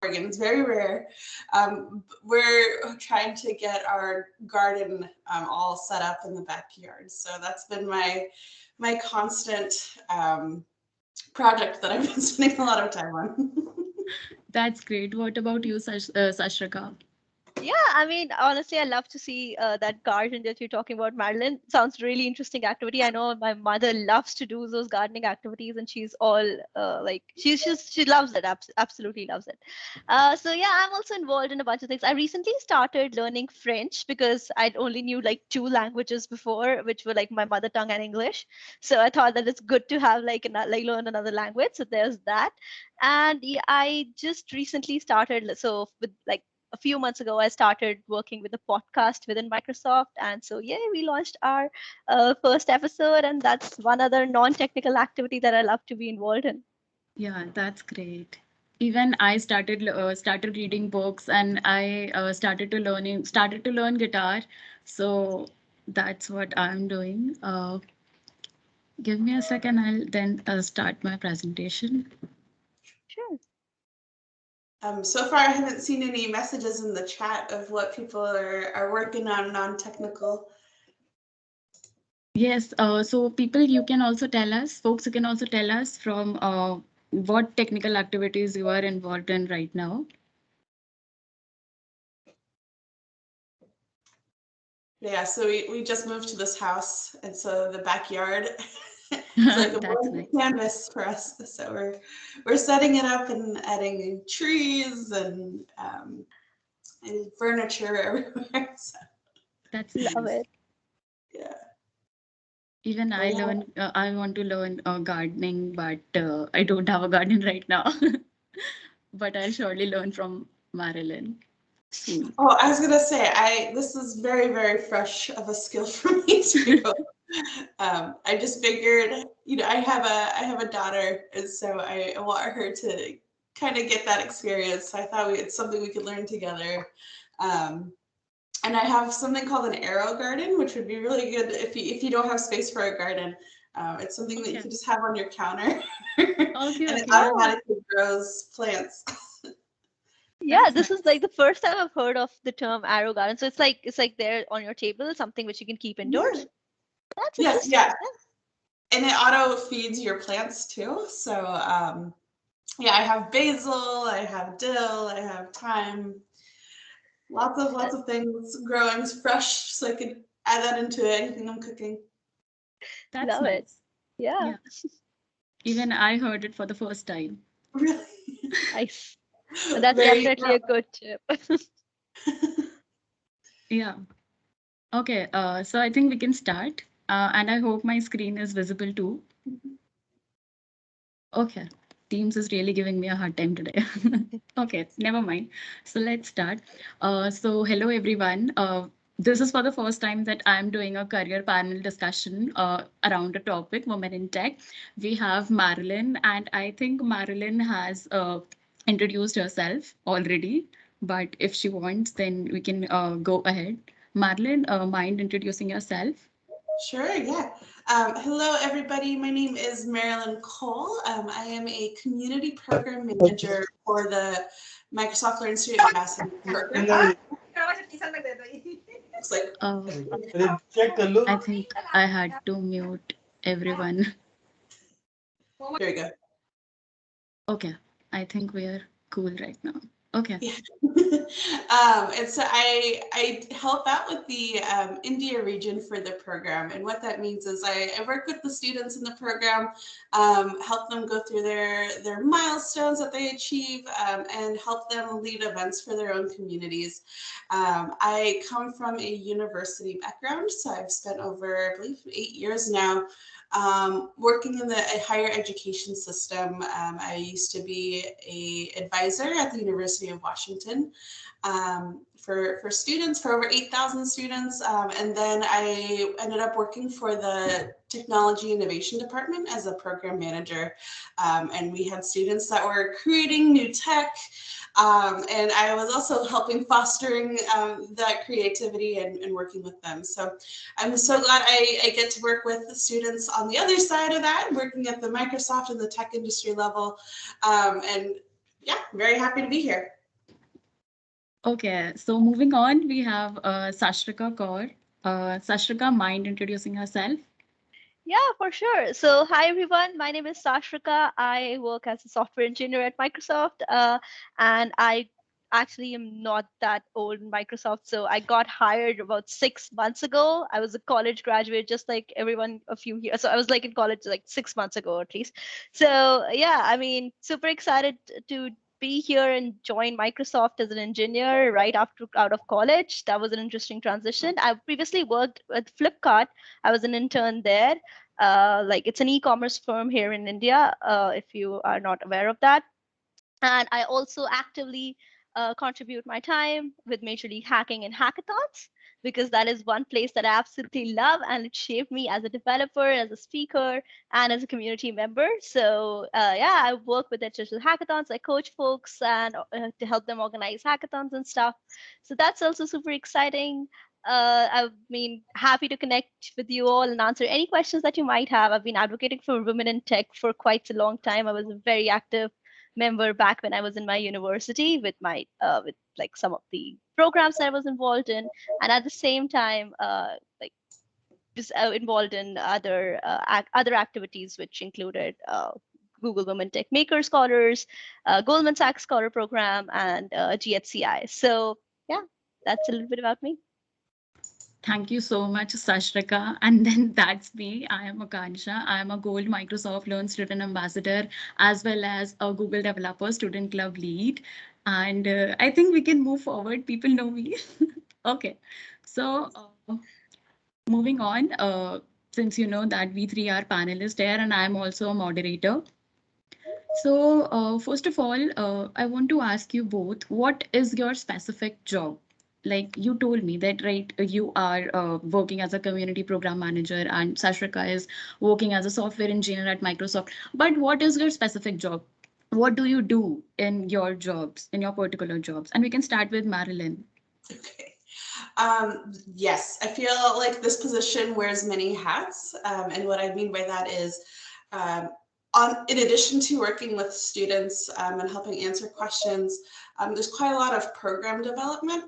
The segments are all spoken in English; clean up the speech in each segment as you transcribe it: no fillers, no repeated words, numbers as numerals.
Oregon. It's very rare. We're trying to get our garden all set up in the backyard. So that's been my constant project that I've been spending a lot of time on. That's great. What about you, Sashrika? Yeah, I mean, honestly, I love to see that garden that you're talking about, Marilyn. Sounds really interesting activity. I know my mother loves to do those gardening activities, and she's all like she loves it, absolutely loves it. So yeah, I'm also involved in a bunch of things. I recently started learning French because I only knew like two languages before, which were like my mother tongue and English. So I thought that it's good to have like learn another language. So there's that, and yeah, I just recently started so with like a few months ago, I started working with a podcast within Microsoft. And so, yeah, we launched our first episode. And that's one other non technical activity that I love to be involved in. Yeah, that's great. Even I started reading books, and I started to learn guitar. So that's what I'm doing. Give me a second. I'll then start my presentation. Sure. So far, I haven't seen any messages in the chat of what people are working on non-technical. Yes. So people, you can also tell us, folks, you can also tell us from what technical activities you are involved in right now. Yeah, so we just moved to this house, and so the backyard is like a blank canvas for us. So we're setting it up and adding trees and furniture everywhere. So. That's love nice. it. Yeah. Even I I want to learn gardening, but I don't have a garden right now. But I'll surely learn from Marilyn soon. Oh, I was gonna say, this is very, very fresh of a skill for me too. I just figured, I have a daughter, and so I want her to kind of get that experience. So I thought it's something we could learn together. And I have something called an arrow garden, which would be really good if you don't have space for a garden. It's something that you can just have on your counter, and it automatically grows plants. Yeah, this is like the first time I've heard of the term arrow garden. So it's like there on your table, something which you can keep indoors. That's interesting. Yeah. And it auto feeds your plants too. So yeah, I have basil, I have dill, I have thyme, lots of things growing fresh, so I could add that into anything I'm cooking. That's love nice. it. Yeah. Even I heard it for the first time. Really? Nice. And that's definitely a good tip. Yeah. Okay. So I think we can start. And I hope my screen is visible too. Okay. Teams is really giving me a hard time today. Okay, never mind. So let's start. So hello everyone. This is for the first time that I'm doing a career panel discussion around a topic, women in tech. We have Marilyn, and I think Marilyn has introduced herself already. But if she wants, then we can go ahead. Marilyn, mind introducing yourself? Sure, yeah. Hello, everybody. My name is Marilyn Cole. I am a community program manager for the Microsoft Learn Student Ambassador program. Looks like I think I had to mute everyone. there we go. Okay, I think we are cool right now. Okay. Yeah. And so I help out with the India region for the program. And what that means is I work with the students in the program, help them go through their milestones that they achieve, and help them lead events for their own communities. I come from a university background, so I've spent over, I believe, 8 years now working in the higher education system. I used to be an advisor at the University of Washington for students, for over 8,000 students. And then I ended up working for the Technology Innovation Department as a program manager. And we had students that were creating new tech. And I was also helping fostering that creativity and working with them. So I'm so glad I get to work with the students on the other side of that, working at the Microsoft and the tech industry level, and yeah, very happy to be here. Okay, so moving on, we have Sashrika Kaur. Sashrika, mind introducing herself? Yeah, for sure. So, hi everyone. My name is Sashrika. I work as a software engineer at Microsoft, and I actually am not that old in Microsoft. So, I got hired about 6 months ago. I was a college graduate, just like everyone a few years. So, I was like in college like 6 months ago at least. So, yeah, I mean, super excited to be here and join Microsoft as an engineer right after out of college. That was an interesting transition. I previously worked at Flipkart. I was an intern there. Like it's an e-commerce firm here in India, if you are not aware of that. And I also actively contribute my time with majorly hacking and hackathons because that is one place that I absolutely love and it shaped me as a developer, as a speaker, and as a community member. So yeah, I work with the digital hackathons. I coach folks and to help them organize hackathons and stuff. So that's also super exciting. I mean, happy to connect with you all and answer any questions that you might have. I've been advocating for women in tech for quite a long time. I was a very active member back when I was in my university with my with like some of the programs that I was involved in, and at the same time, like just involved in other activities which included Google Women Tech Maker Scholars, Goldman Sachs Scholar Program, and GHCI. So yeah, that's a little bit about me. Thank you so much, Sashrika. And then that's me. I am Akansha. I am a Gold Microsoft Learn Student Ambassador, as well as a Google Developer Student Club lead. And I think we can move forward. People know me. Okay. So moving on, since you know that we three are panelists here, and I'm also a moderator. So first of all, I want to ask you both, what is your specific job? Like you told me that, right, you are working as a community program manager and Sashrika is working as a software engineer at Microsoft. But what is your specific job? What do you do in your jobs, in your particular jobs? And we can start with Marilyn. Okay. Yes, I feel like this position wears many hats. And what I mean by that is, in addition to working with students and helping answer questions, there's quite a lot of program development.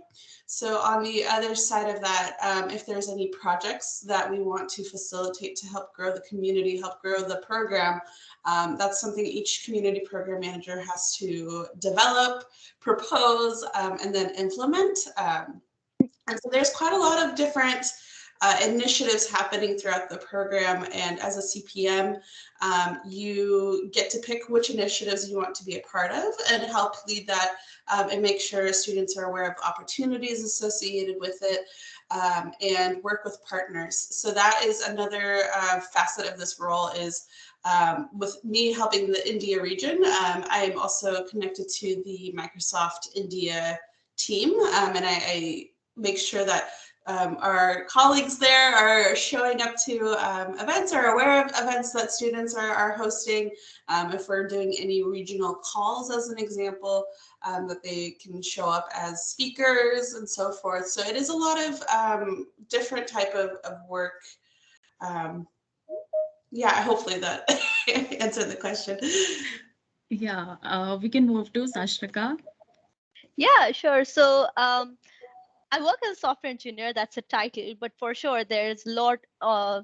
So on the other side of that, if there's any projects that we want to facilitate to help grow the community, help grow the program, that's something each community program manager has to develop, propose, and then implement. And so there's quite a lot of different initiatives happening throughout the program. And as a CPM, you get to pick which initiatives you want to be a part of and help lead that and make sure students are aware of opportunities associated with it and work with partners. So that is another facet of this role is with me helping the India region. I am also connected to the Microsoft India team and I make sure that our colleagues there are showing up to events or aware of events that students are hosting. If we're doing any regional calls, as an example, that they can show up as speakers and so forth. So it is a lot of different type of work. Yeah, hopefully that answered the question. Yeah, we can move to Sashrika. Yeah, sure. So I work as a software engineer. That's a title, but for sure, there's a lot,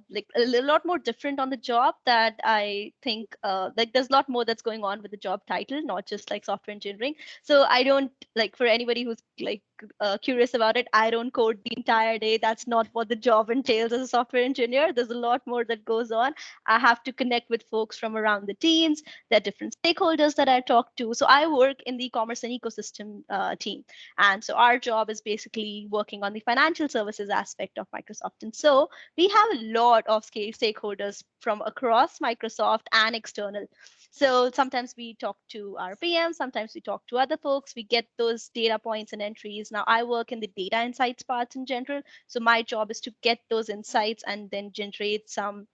like a lot more different on the job that I think, like there's a lot more that's going on with the job title, not just like software engineering. So I don't like for anybody who's like curious about it. I don't code the entire day. That's not what the job entails as a software engineer. There's a lot more that goes on. I have to connect with folks from around the teams. There are different stakeholders that I talk to. So I work in the commerce and ecosystem team. And so our job is basically working on the financial services aspect of Microsoft. And so we have a lot of stakeholders from across Microsoft and external. So sometimes we talk to our PM, sometimes we talk to other folks, we get those data points and entries. Now I work in the data insights parts in general. So my job is to get those insights and then generate some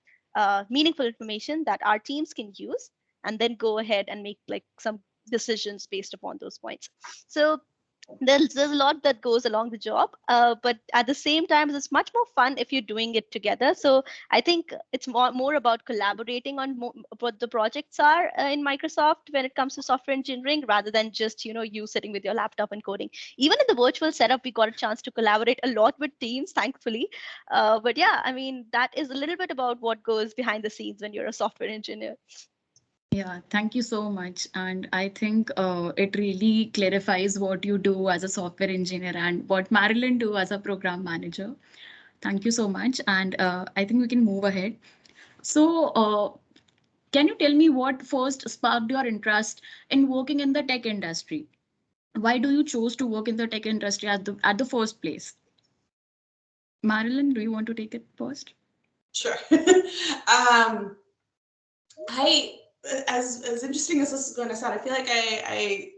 meaningful information that our teams can use and then go ahead and make like some decisions based upon those points. So there's a lot that goes along the job, but at the same time it's much more fun if you're doing it together. So I think it's more about collaborating on what the projects are in Microsoft when it comes to software engineering, rather than just you sitting with your laptop and coding. Even in the virtual setup, we got a chance to collaborate a lot with teams, thankfully. But yeah, I mean, that is a little bit about what goes behind the scenes when you're a software engineer. Yeah, thank you so much. And I think it really clarifies what you do as a software engineer and what Marilyn do as a program manager. Thank you so much. And I think we can move ahead. So can you tell me what first sparked your interest in working in the tech industry? Why do you choose to work in the tech industry at the first place? Marilyn, do you want to take it first? Sure. I, as interesting as this is going to sound, I feel like I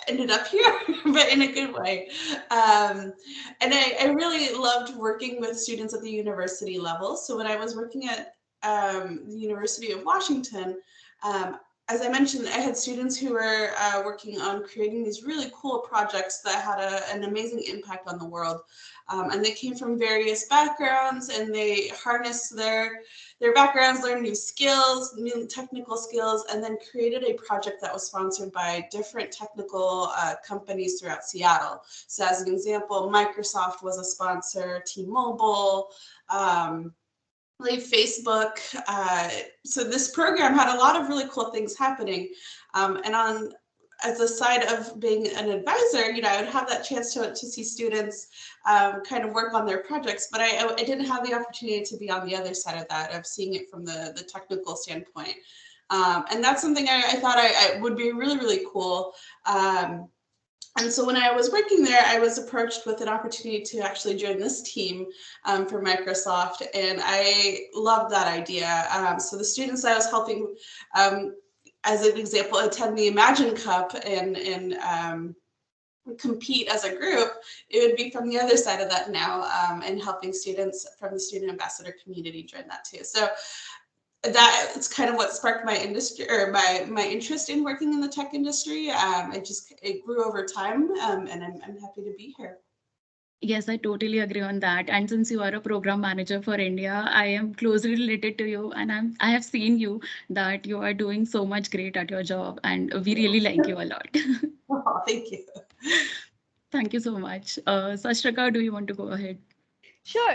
ended up here, but in a good way. And I really loved working with students at the university level. So when I was working at the University of Washington, as I mentioned, I had students who were working on creating these really cool projects that had an amazing impact on the world. And they came from various backgrounds, and they harnessed their backgrounds, learned new skills, new technical skills, and then created a project that was sponsored by different technical companies throughout Seattle. So as an example, Microsoft was a sponsor, T-Mobile, like Facebook. So this program had a lot of really cool things happening. And as a side of being an advisor, I would have that chance to see students kind of work on their projects, but I didn't have the opportunity to be on the other side of that, of seeing it from the technical standpoint. And that's something I thought I would be really, really cool. And so when I was working there, I was approached with an opportunity to actually join this team for Microsoft, and I loved that idea. So the students I was helping, as an example, attend the Imagine Cup and compete as a group, it would be from the other side of that now, and helping students from the student ambassador community join that too. So that's kind of what sparked my industry, or my interest in working in the tech industry. It grew over time, and I'm happy to be here. Yes, I totally agree on that. And since you are a program manager for India, I am closely related to you, and I have seen you that you are doing so much great at your job, and we really like you a lot. Oh, thank you. Thank you so much. Sashrika, do you want to go ahead? Sure.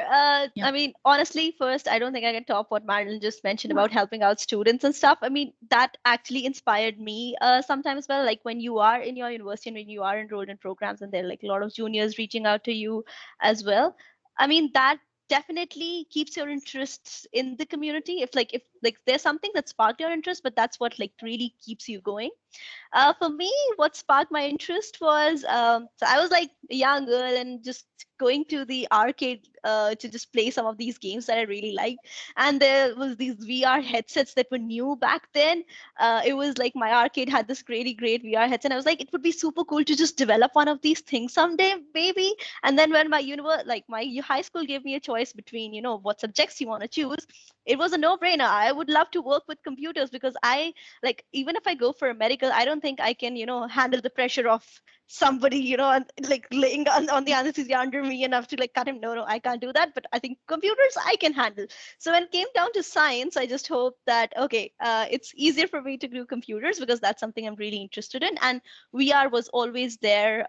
Yeah. I mean, honestly, first, I don't think I can top what Marilyn just mentioned about helping out students and stuff. I mean, that actually inspired me sometimes as well. Like when you are in your university and when you are enrolled in programs and there are like a lot of juniors reaching out to you as well. I mean, that definitely keeps your interests in the community. If like there's something that sparked your interest, but that's what like really keeps you going. For me, what sparked my interest was so I was like a young girl and just going to the arcade to just play some of these games that I really liked. And there was these VR headsets that were new back then. It was like my arcade had this really great VR headset. And I was like, it would be super cool to just develop one of these things someday, maybe. And then when my high school gave me a choice between, what subjects you want to choose, it was a no-brainer. I would love to work with computers because like even if I go for a medical, I don't think I can handle the pressure of somebody and like laying on the anesthesia under me and have to like cut him. No, I can't do that, but I think computers I can handle. So when it came down to science, I just hope that okay, it's easier for me to do computers because that's something I'm really interested in, and VR was always there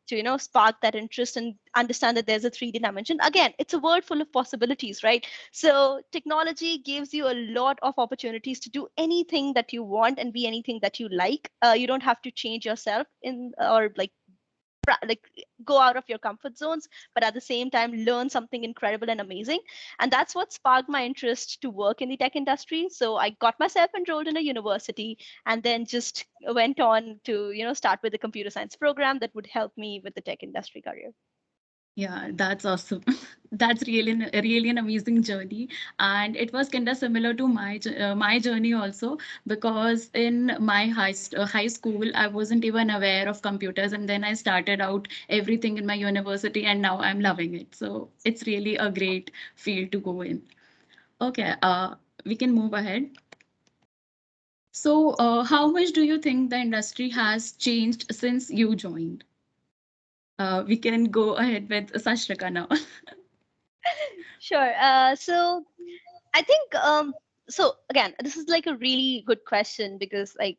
to spark that interest and understand that there's a 3D dimension. Again, it's a world full of possibilities, right? So technology gives you a lot of opportunities to do anything that you want and be anything that you like. You don't have to change yourself in or like go out of your comfort zones, but at the same time learn something incredible and amazing. And that's what sparked my interest to work in the tech industry. So I got myself enrolled in a university and then just went on to start with a computer science program that would help me with the tech industry career. Yeah, that's awesome. That's really an amazing journey, and it was kind of similar to my journey also, because in my high school I wasn't even aware of computers, and then I started out everything in my university, and now I'm loving it. So it's really a great field to go in. Okay, we can move ahead. So, how much do you think the industry has changed since you joined? We can go ahead with Sashrika now. Sure. So I think so again, this is like a really good question because like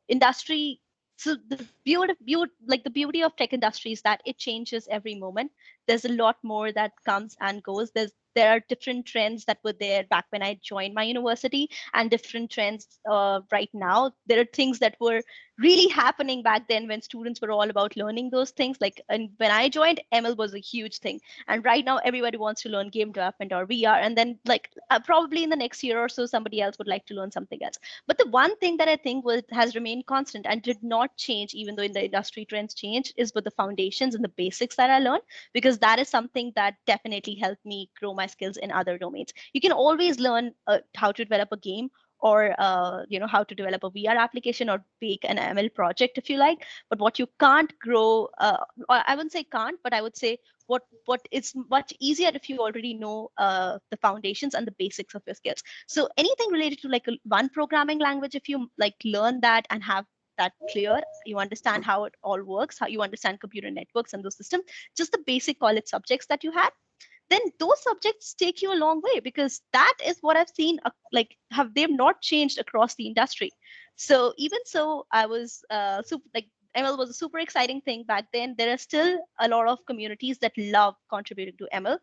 industry, so the like the beauty of tech industry is that it changes every moment. There's a lot more that comes and goes. There are different trends that were there back when I joined my university and different trends right now. There are things that were really happening back then when students were all about learning those things. Like, and when I joined, ML was a huge thing, and right now everybody wants to learn game development or VR, and then like probably in the next year or so somebody else would like to learn something else. But the one thing that I think has remained constant and did not change even though in the industry trends changed is with the foundations and the basics that I learned, because that is something that definitely helped me grow my skills in other domains. You can always learn how to develop a game, or how to develop a VR application or bake an ML project if you like. But what you can't grow, or I wouldn't say can't, but I would say what is much easier if you already know the foundations and the basics of your skills. So anything related to like one programming language, if you like learn that and have that clear, you understand how it all works, how you understand computer networks and those systems, just the basic college subjects that you had, then those subjects take you a long way, because that is what I've seen like have they've not changed across the industry. So even so I was like ML was a super exciting thing back then. There are still a lot of communities that love contributing to ML.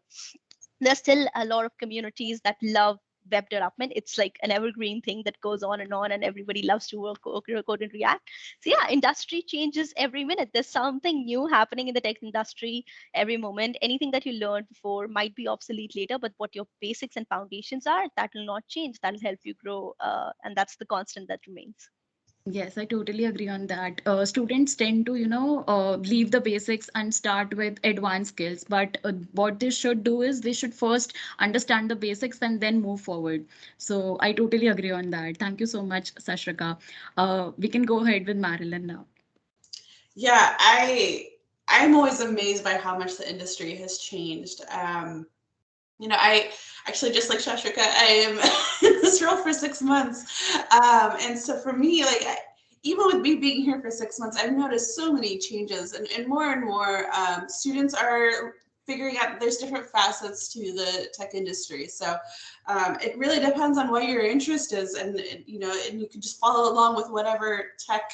There's still a lot of communities that love web development. It's like an evergreen thing that goes on, and everybody loves to work code and React. So yeah, industry changes every minute. There's something new happening in the tech industry every moment. Anything that you learned before might be obsolete later, but what your basics and foundations are, that will not change. That'll help you grow, and that's the constant that remains. Yes, I totally agree on that. Students tend to, leave the basics and start with advanced skills. But what they should do is they should first understand the basics and then move forward. So I totally agree on that. Thank you so much, Sashrika. We can go ahead with Marilyn now. Yeah, I'm always amazed by how much the industry has changed. I actually, just like Sashrika, I am in this role for 6 months. And so for me, like, even with me being here for 6 months, I've noticed so many changes, and more students are figuring out that there's different facets to the tech industry. So it really depends on what your interest is, and you can just follow along with whatever tech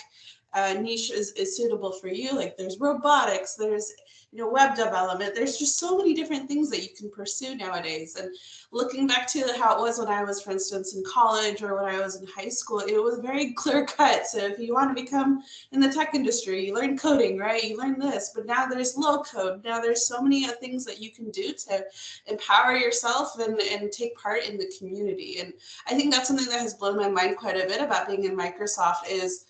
niche is suitable for you. Like, there's robotics, there's web development. There's just so many different things that you can pursue nowadays. And looking back to how it was when I was, for instance, in college or when I was in high school, it was very clear cut. So if you want to become in the tech industry, you learn coding, right? You learn this, but now there's low code. Now there's so many things that you can do to empower yourself and take part in the community. And I think that's something that has blown my mind quite a bit about being in Microsoft is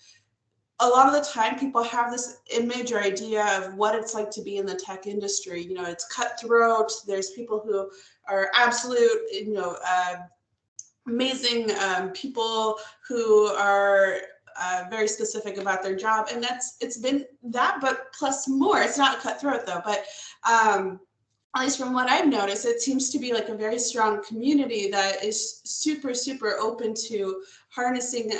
a lot of the time people have this image or idea of what it's like to be in the tech industry. It's cutthroat. There's people who are absolute, amazing people who are very specific about their job. And it's been that, but plus more. It's not cutthroat though, but at least from what I've noticed, it seems to be like a very strong community that is super, super open to harnessing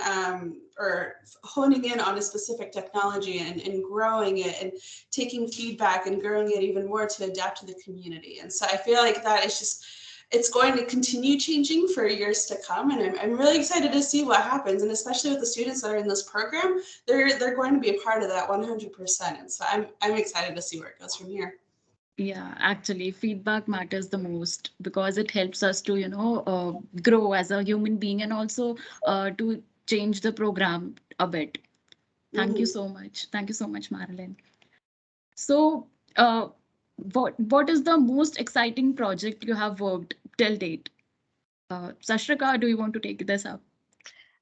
or honing in on a specific technology and growing it and taking feedback and growing it even more to adapt to the community. And so I feel like that is just, it's going to continue changing for years to come. And I'm really excited to see what happens. And especially with the students that are in this program, they're going to be a part of that 100%. And so I'm excited to see where it goes from here. Yeah, actually, feedback matters the most because it helps us to, grow as a human being and also to change the program a bit. Thank you so much. Thank you so much, Marilyn. So, what is the most exciting project you have worked till date? Sashrika, do you want to take this up?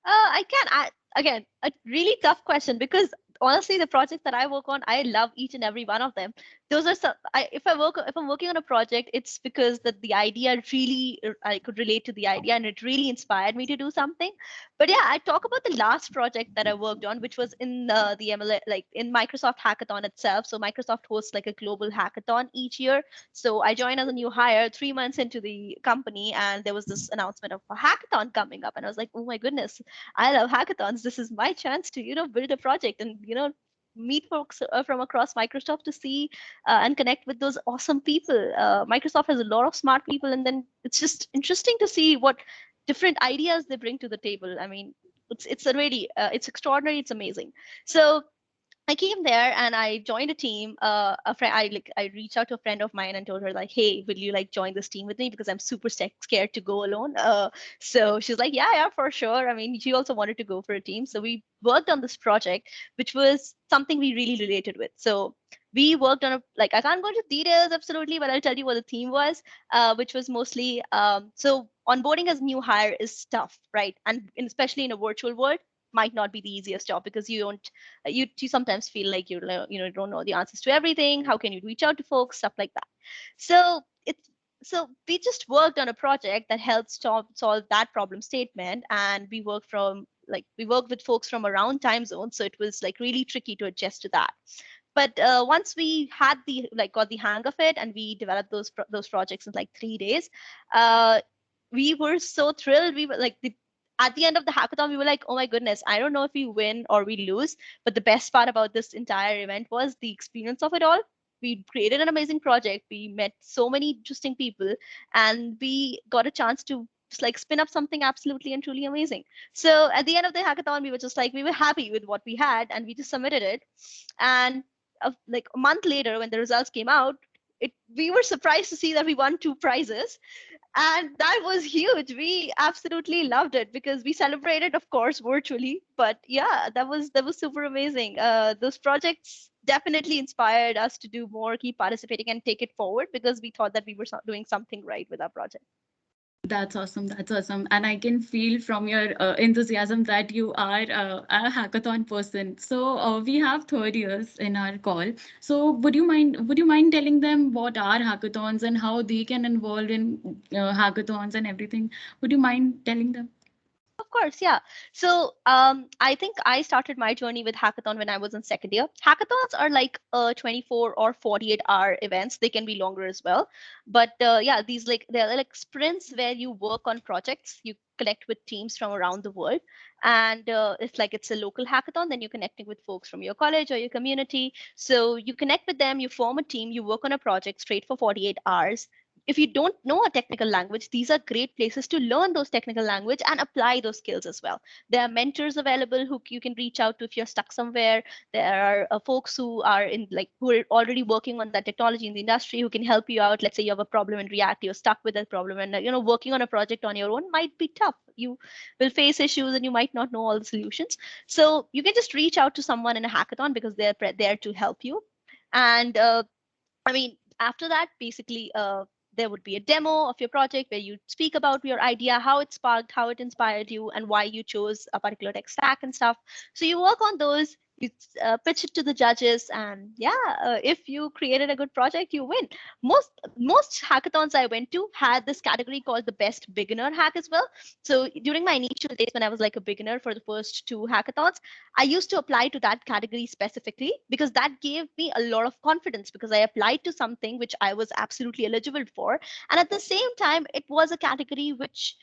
I can. Again, a really tough question, because honestly, the projects that I work on, I love each and every one of them. Those are some. If I'm working on a project, it's because the idea really, I could relate to the idea, and it really inspired me to do something. But yeah, I talk about the last project that I worked on, which was in the ML, like in Microsoft Hackathon itself. So Microsoft hosts like a global hackathon each year. So I joined as a new hire 3 months into the company, and there was this announcement of a hackathon coming up, and I was like, oh my goodness, I love hackathons. This is my chance to, build a project and, meet folks from across Microsoft to see and connect with those awesome people. Microsoft has a lot of smart people, and then it's just interesting to see what different ideas they bring to the table. I mean, it's a really it's extraordinary. It's amazing. So I came there and I joined a team. A friend, I reached out to a friend of mine and told her like, "Hey, will you like join this team with me? Because I'm super scared to go alone." So she's like, "Yeah, for sure." I mean, she also wanted to go for a team, so we worked on this project, which was something we really related with. So we worked on a like I can't go into details absolutely, but I'll tell you what the theme was, which was mostly so onboarding as new hire is tough, right? And especially in a virtual world might not be the easiest job because you don't you sometimes feel like you don't know the answers to everything. How can you reach out to folks, stuff like that. So we just worked on a project that helps solve that problem statement, and we worked with folks from around time zones, so it was like really tricky to adjust to that. But once we had got the hang of it and we developed those projects in like 3 days, uh, we were so thrilled. We were like at the end of the hackathon, we were like, oh my goodness, I don't know if we win or we lose, but the best part about this entire event was the experience of it all. We created an amazing project. We met so many interesting people, and we got a chance to just like spin up something absolutely and truly amazing. So at the end of the hackathon, we were just like, we were happy with what we had, and we just submitted it. And like a month later, when the results came out, we were surprised to see that we won 2 prizes, and that was huge. We absolutely loved it because we celebrated, of course, virtually. But yeah, that was super amazing. Those projects definitely inspired us to do more, keep participating, and take it forward because we thought that we were doing something right with our project. That's awesome. That's awesome. And I can feel from your enthusiasm that you are a hackathon person. So we have third years in our call. So would you mind telling them what are hackathons and how they can involve in hackathons and everything? Would you mind telling them? Of course, yeah. So I think I started my journey with hackathon when I was in second year. Hackathons are like 24 or 48-hour events. They can be longer as well. But yeah, they're like sprints where you work on projects. You connect with teams from around the world. And if like it's a local hackathon, then you're connecting with folks from your college or your community. So you connect with them, you form a team, you work on a project straight for 48 hours. If you don't know a technical language, these are great places to learn those technical language and apply those skills as well. There are mentors available who you can reach out to if you're stuck somewhere. There are folks who are who are already working on that technology in the industry who can help you out. Let's say you have a problem in React, you're stuck with that problem, and working on a project on your own might be tough. You will face issues and you might not know all the solutions. So you can just reach out to someone in a hackathon because they're there to help you. And I mean, after that, basically, there would be a demo of your project where you speak about your idea, how it sparked, how it inspired you, and why you chose a particular tech stack and stuff. So you work on those, you pitch it to the judges, and yeah, if you created a good project, you win. Most hackathons I went to had this category called the best beginner hack as well. So during my initial days when I was like a beginner for the first 2 hackathons, I used to apply to that category specifically because that gave me a lot of confidence because I applied to something which I was absolutely eligible for. And at the same time, it was a category which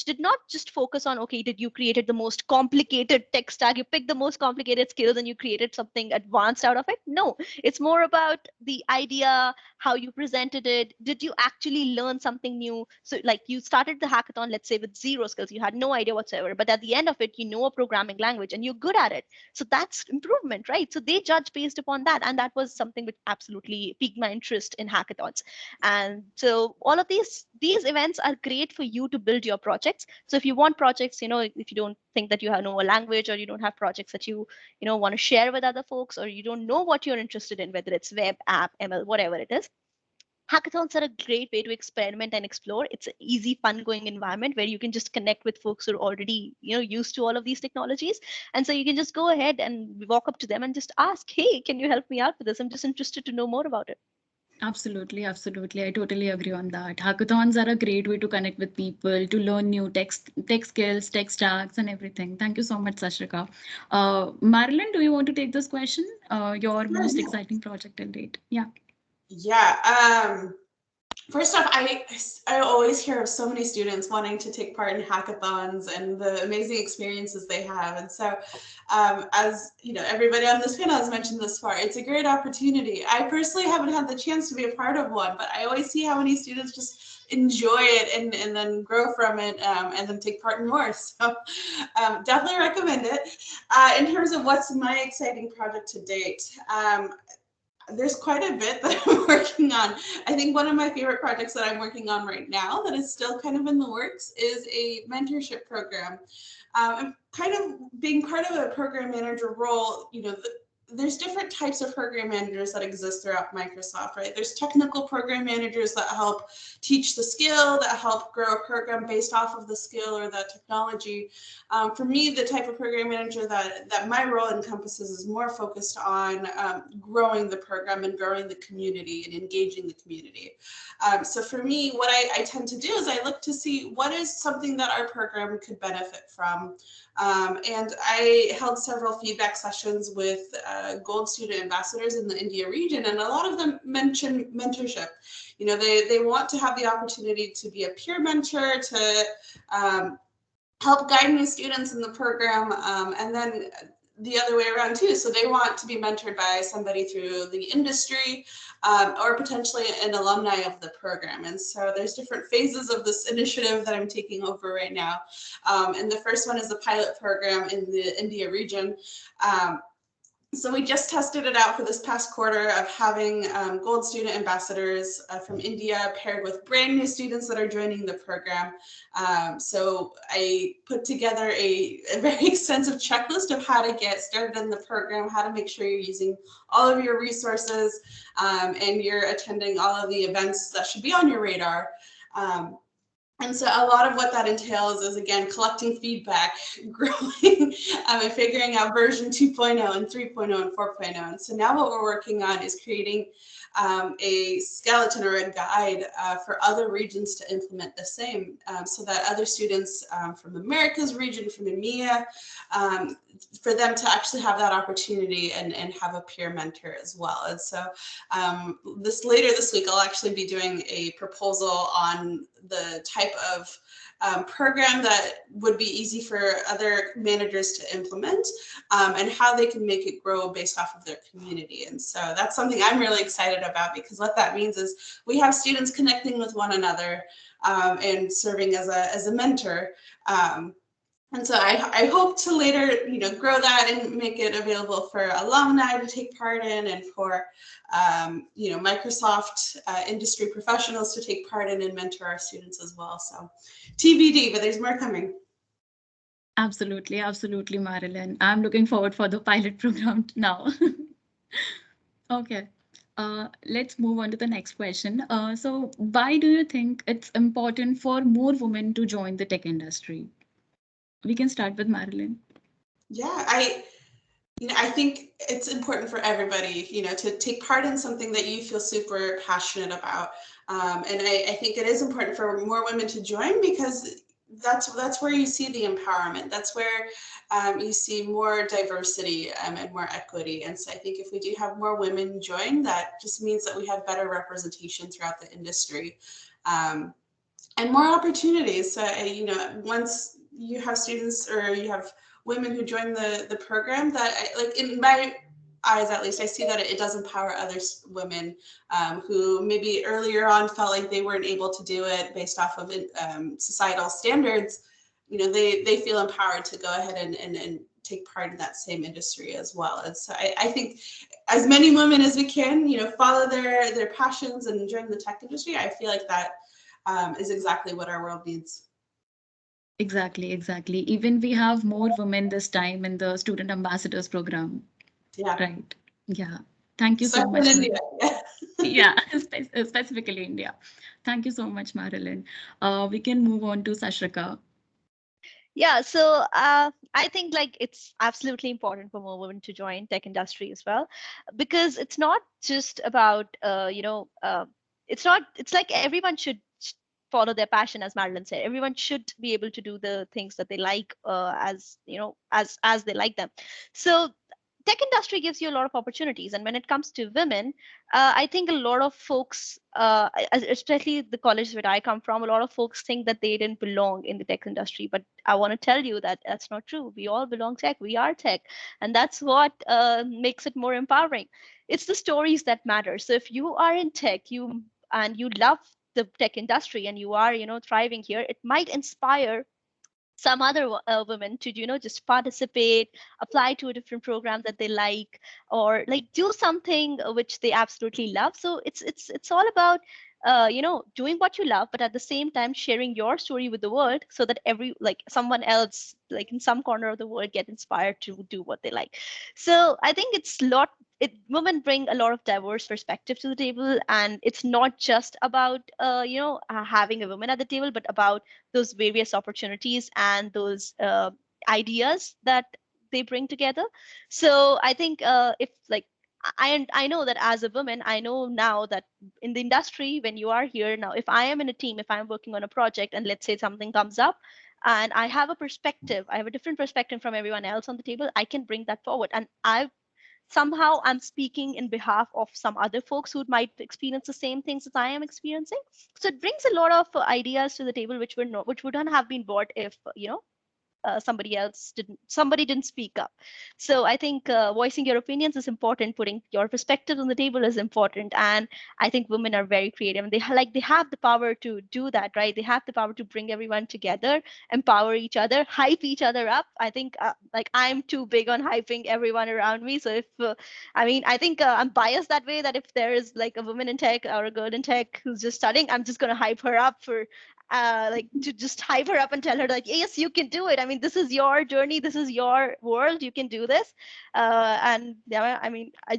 did not just focus on, okay, did you created the most complicated tech stack, you picked the most complicated skills and you created something advanced out of it. No, it's more about the idea, how you presented it. Did you actually learn something new? So like you started the hackathon, let's say with zero skills, you had no idea whatsoever, but at the end of it, you know a programming language and you're good at it. So that's improvement, right? So they judge based upon that. And that was something which absolutely piqued my interest in hackathons. And so all of these events are great for you to build your projects. So if you want projects, if you don't think that you know a language, or you don't have projects that you want to share with other folks, or you don't know what you're interested in, whether it's web, app, ML, whatever it is, hackathons are a great way to experiment and explore. It's an easy, fun-going environment where you can just connect with folks who are already, used to all of these technologies. And so you can just go ahead and walk up to them and just ask, hey, can you help me out with this? I'm just interested to know more about it. Absolutely, absolutely. I totally agree on that. Hackathons are a great way to connect with people, to learn new tech skills, tech stacks, and everything. Thank you so much, Sashrika. Marilyn, do you want to take this question? Your most exciting project till date? Yeah. Yeah. First off, I always hear of so many students wanting to take part in hackathons and the amazing experiences they have. And so, as you know, everybody on this panel has mentioned this far, it's a great opportunity. I personally haven't had the chance to be a part of one, but I always see how many students just enjoy it and then grow from it and then take part in more. So definitely recommend it. In terms of what's my exciting project to date, there's quite a bit that I'm working on. I think one of my favorite projects that I'm working on right now that is still kind of in the works is a mentorship program. And kind of being part of a program manager role, you know, there's different types of program managers that exist throughout Microsoft, right? There's technical program managers that help teach the skill, that help grow a program based off of the skill or that technology. For me, the type of program manager that my role encompasses is more focused on growing the program and growing the community and engaging the community. So for me, what I tend to do is I look to see what is something that our program could benefit from. And I held several feedback sessions with Gold student ambassadors in the India region, and a lot of them mention mentorship. You know, they want to have the opportunity to be a peer mentor, to help guide new students in the program, and then the other way around too. So they want to be mentored by somebody through the industry or potentially an alumni of the program. And so there's different phases of this initiative that I'm taking over right now. And the first one is the pilot program in the India region. So we just tested it out for this past quarter of having Gold student ambassadors from India paired with brand new students that are joining the program. So I put together a very extensive checklist of how to get started in the program, how to make sure you're using all of your resources and you're attending all of the events that should be on your radar. And so a lot of what that entails is, again, collecting feedback, growing, and figuring out version 2.0 and 3.0 and 4.0. And so now what we're working on is creating a skeleton or a guide for other regions to implement the same, so that other students from America's region, from EMEA, for them to actually have that opportunity and have a peer mentor as well. And so later this week, I'll actually be doing a proposal on the type of program that would be easy for other managers to implement and how they can make it grow based off of their community. And so that's something I'm really excited about, because what that means is we have students connecting with one another and serving as a mentor. And so I hope to later, you know, grow that and make it available for alumni to take part in, and for, you know, Microsoft industry professionals to take part in and mentor our students as well. So TBD, but there's more coming. Absolutely, absolutely, Marilyn. I'm looking forward for the pilot program now. Okay. Let's move on to the next question. So why do you think it's important for more women to join the tech industry? We can start with Marilyn. Yeah, I think it's important for everybody, you know, to take part in something that you feel super passionate about. And I think it is important for more women to join, because that's where you see the empowerment. That's where you see more diversity and more equity. And so I think if we do have more women join, that just means that we have better representation throughout the industry and more opportunities. So, you know, once you have students or you have women who join the program, that like in my eyes, at least, I see that it does empower other women who maybe earlier on felt like they weren't able to do it based off of societal standards. You know, they feel empowered to go ahead and take part in that same industry as well. And so I think as many women as we can, you know, follow their passions and join the tech industry. I feel like that is exactly what our world needs. Exactly, exactly. Even we have more women this time in the student ambassadors program. Yeah. Right. Yeah. Thank you so much. In India. Yeah, specifically India. Thank you so much, Marilyn. We can move on to Sashrika. Yeah, so I think like it's absolutely important for more women to join tech industry as well, because it's not just about it's like everyone should follow their passion, as Marilyn said. Everyone should be able to do the things that they like as they like them. So tech industry gives you a lot of opportunities. And when it comes to women, I think a lot of folks, especially the college where I come from, a lot of folks think that they didn't belong in the tech industry. But I want to tell you that that's not true. We all belong tech. We are tech. And that's what makes it more empowering. It's the stories that matter. So if you are in tech, and you love the tech industry and you are, thriving here, it might inspire some other women to just participate, apply to a different program that they like, or like do something which they absolutely love. So it's all about doing what you love, but at the same time sharing your story with the world, so that someone else, like in some corner of the world, get inspired to do what they like. So I think women bring a lot of diverse perspective to the table, and it's not just about having a woman at the table, but about those various opportunities and those ideas that they bring together. So I think if like I know that as a woman, I know now that in the industry, when you are here now, if I am in a team, if I'm working on a project, and let's say something comes up, and I have a different perspective from everyone else on the table, I can bring that forward. And I'm speaking in behalf of some other folks who might experience the same things that I am experiencing. So it brings a lot of ideas to the table, which wouldn't have been brought if somebody didn't speak up. So I think voicing your opinions is important, putting your perspectives on the table is important. And I think women are very creative, and they have the power to do that, right? They have the power to bring everyone together, empower each other, hype each other up. I think I'm too big on hyping everyone around me. So if I think I'm biased that way, that if there is like a woman in tech or a girl in tech who's just studying, I'm just going to hype her up to just hype her up and tell her like, yes, you can do it. I mean, this is your journey, this is your world, you can do this. And yeah, I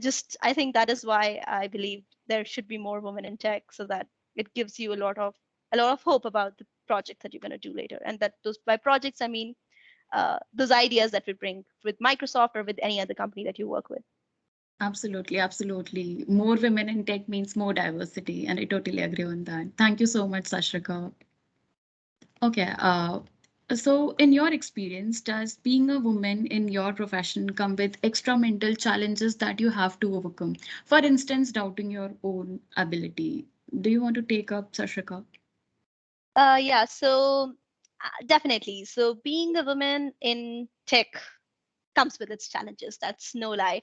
think that is why I believe there should be more women in tech, so that it gives you a lot of hope about the project that you're going to do later. And that those by projects, I mean those ideas that we bring with Microsoft or with any other company that you work with. Absolutely, absolutely. More women in tech means more diversity, and I totally agree on that. Thank you so much, Sashrika. Okay, so in your experience, does being a woman in your profession come with extra mental challenges that you have to overcome? For instance, doubting your own ability. Do you want to take up, Sashrika? Yeah, so definitely. So being a woman in tech comes with its challenges. That's no lie.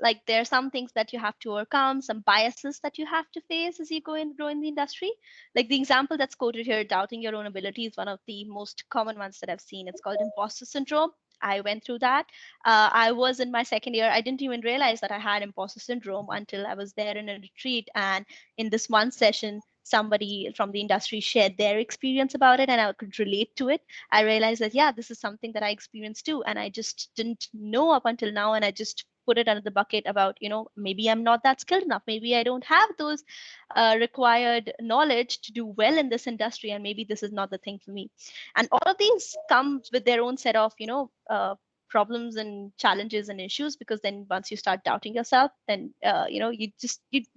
Like there are some things that you have to overcome, some biases that you have to face as you grow in the industry. Like the example that's quoted here, doubting your own ability, is one of the most common ones that I've seen. It's called imposter syndrome. I went through that. I was in my second year. I didn't even realize that I had imposter syndrome until I was there in a retreat. And in this one session, somebody from the industry shared their experience about it, and I could relate to it. I realized that, yeah, this is something that I experienced too. And I just didn't know up until now. And I just put it under the bucket about, maybe I'm not that skilled enough. Maybe I don't have those required knowledge to do well in this industry. And maybe this is not the thing for me. And all of these come with their own set of, problems and challenges and issues, because then once you start doubting yourself, then you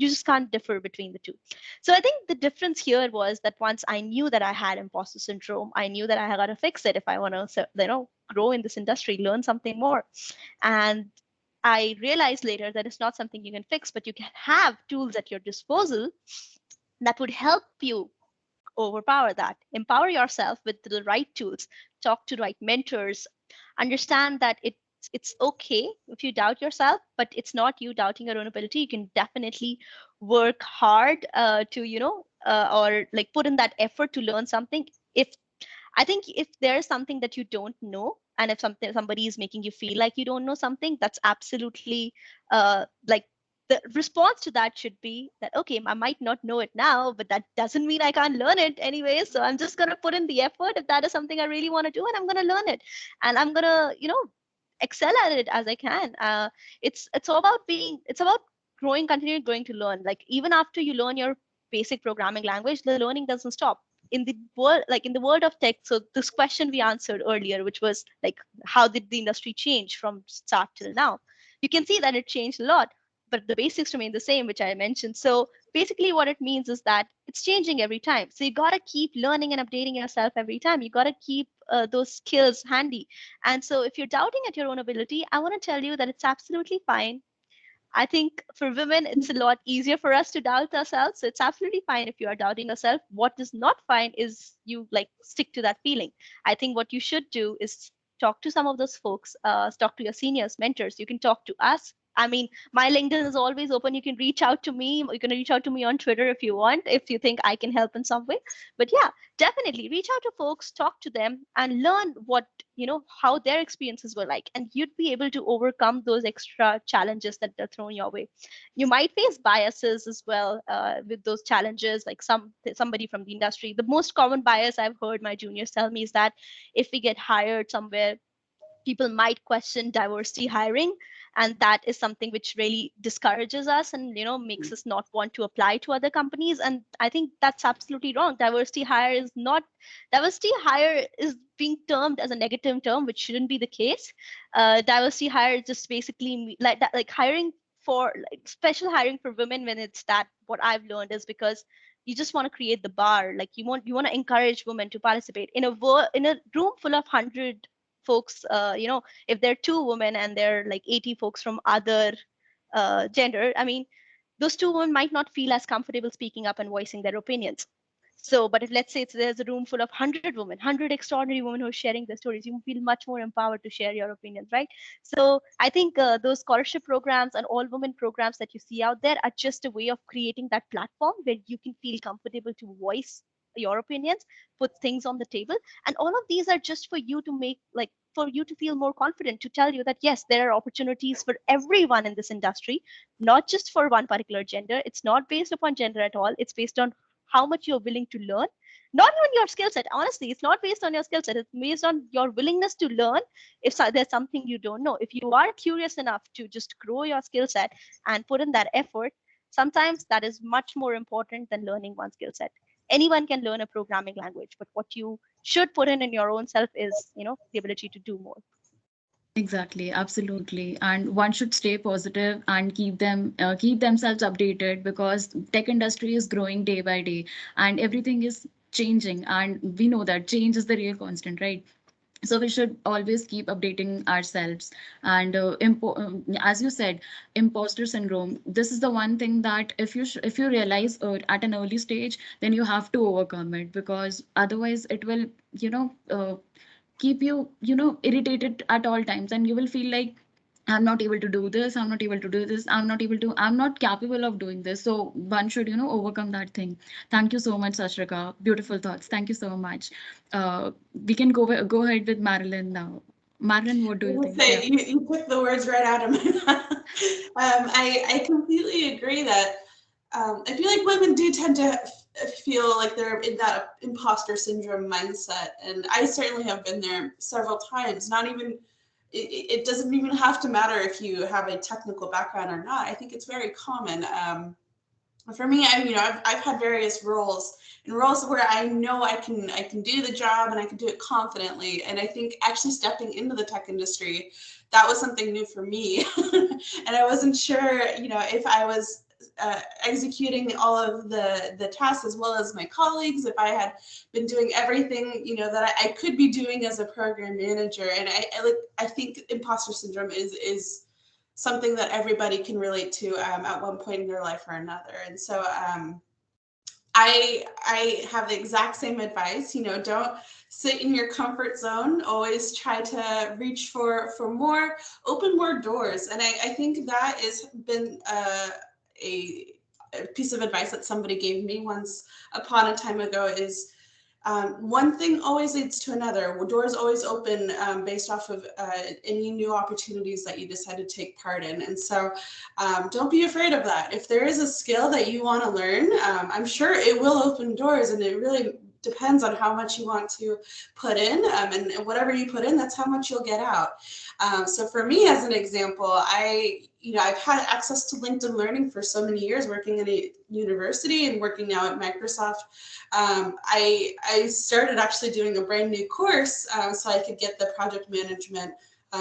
just can't differ between the two. So I think the difference here was that once I knew that I had imposter syndrome, I knew that I had to fix it if I want to grow in this industry, learn something more. And I realized later that it's not something you can fix, but you can have tools at your disposal that would help you overpower that. Empower yourself with the right tools, talk to the right mentors, understand that it's okay if you doubt yourself, but it's not you doubting your own ability. You can definitely work hard or like put in that effort to learn something. If there is something that you don't know, and if somebody is making you feel like you don't know something, that's absolutely like the response to that should be that, okay, I might not know it now, but that doesn't mean I can't learn it anyway. So I'm just going to put in the effort if that is something I really want to do, and I'm going to learn it, and I'm going to excel at it as I can. It's about continuing growing to learn. Like even after you learn your basic programming language, the learning doesn't stop. In the world of tech, so this question we answered earlier, which was like, how did the industry change from start till now? You can see that it changed a lot, but the basics remain the same, which I mentioned. So basically what it means is that it's changing every time. So you got to keep learning and updating yourself every time. You got to keep those skills handy. And so if you're doubting at your own ability, I want to tell you that it's absolutely fine. I think for women, it's a lot easier for us to doubt ourselves. So it's absolutely fine if you are doubting yourself. What is not fine is you like stick to that feeling. I think what you should do is talk to some of those folks, talk to your seniors, mentors. You can talk to us. I mean, my LinkedIn is always open. You can reach out to me. You can reach out to me on Twitter if you want, if you think I can help in some way. But yeah, definitely reach out to folks, talk to them, and learn what, how their experiences were like, and you'd be able to overcome those extra challenges that are thrown your way. You might face biases as well with those challenges, like somebody from the industry. The most common bias I've heard my juniors tell me is that if we get hired somewhere, people might question diversity hiring, and that is something which really discourages us and makes us not want to apply to other companies. And I think that's absolutely wrong. Diversity hire is being termed as a negative term, which shouldn't be the case. Diversity hire is just basically like that, like hiring for like special hiring for women. When it's that, what I've learned is because you just want to create the bar, like you want to encourage women to participate in a room full of 100 folks. If there are 2 women and there are like 80 folks from other gender, I mean, those 2 women might not feel as comfortable speaking up and voicing their opinions. So, but if let's say there's a room full of 100 women, 100 extraordinary women who are sharing their stories, you feel much more empowered to share your opinions, right? So I think those scholarship programs and all women programs that you see out there are just a way of creating that platform where you can feel comfortable to voice your opinions, put things on the table. And all of these are just for you to make, like, for you to feel more confident, to tell you that yes, there are opportunities for everyone in this industry, not just for one particular gender. It's not based upon gender at all. It's based on how much you're willing to learn, not even your skill set. Honestly, it's not based on your skill set. It's based on your willingness to learn. If there's something you don't know, if you are curious enough to just grow your skill set and put in that effort, sometimes that is much more important than learning one skill set. Anyone can learn a programming language, but what you should put in your own self is, the ability to do more. Exactly, absolutely. And one should stay positive and keep themselves updated, because tech industry is growing day by day and everything is changing, and we know that change is the real constant, right? So we should always keep updating ourselves. And as you said, imposter syndrome, this is the one thing that if you realize at an early stage, then you have to overcome it, because otherwise it will keep you irritated at all times, and you will feel like, I'm not able to do this, I'm not able to do this, I'm not capable of doing this. So one should overcome that thing. Thank you so much, Sashrika. Beautiful thoughts. Thank you so much. We can go ahead with Marilyn now. Marilyn, what do you think? Say, you took the words right out of my mouth. I completely agree that I feel like women do tend to feel like they're in that imposter syndrome mindset. And I certainly have been there several times. Not even, it doesn't even have to matter if you have a technical background or not. I think it's very common. For me, I've had various roles, and roles where I know I can do the job and I can do it confidently. And I think actually stepping into the tech industry, that was something new for me. And I wasn't sure, if I was executing all of the tasks as well as my colleagues, if I had been doing everything, that I could be doing as a program manager. And I think imposter syndrome is something that everybody can relate to at one point in their life or another. And so I have the exact same advice. Don't sit in your comfort zone. Always try to reach for more, open more doors. And I think that has been a piece of advice that somebody gave me once upon a time ago is, one thing always leads to another. Doors always open based off of any new opportunities that you decide to take part in. And so don't be afraid of that. If there is a skill that you want to learn, I'm sure it will open doors, and it really depends on how much you want to put in, and whatever you put in, that's how much you'll get out. So for me, as an example, I've had access to LinkedIn Learning for so many years, working at a university and working now at Microsoft. I started actually doing a brand new course so I could get the project management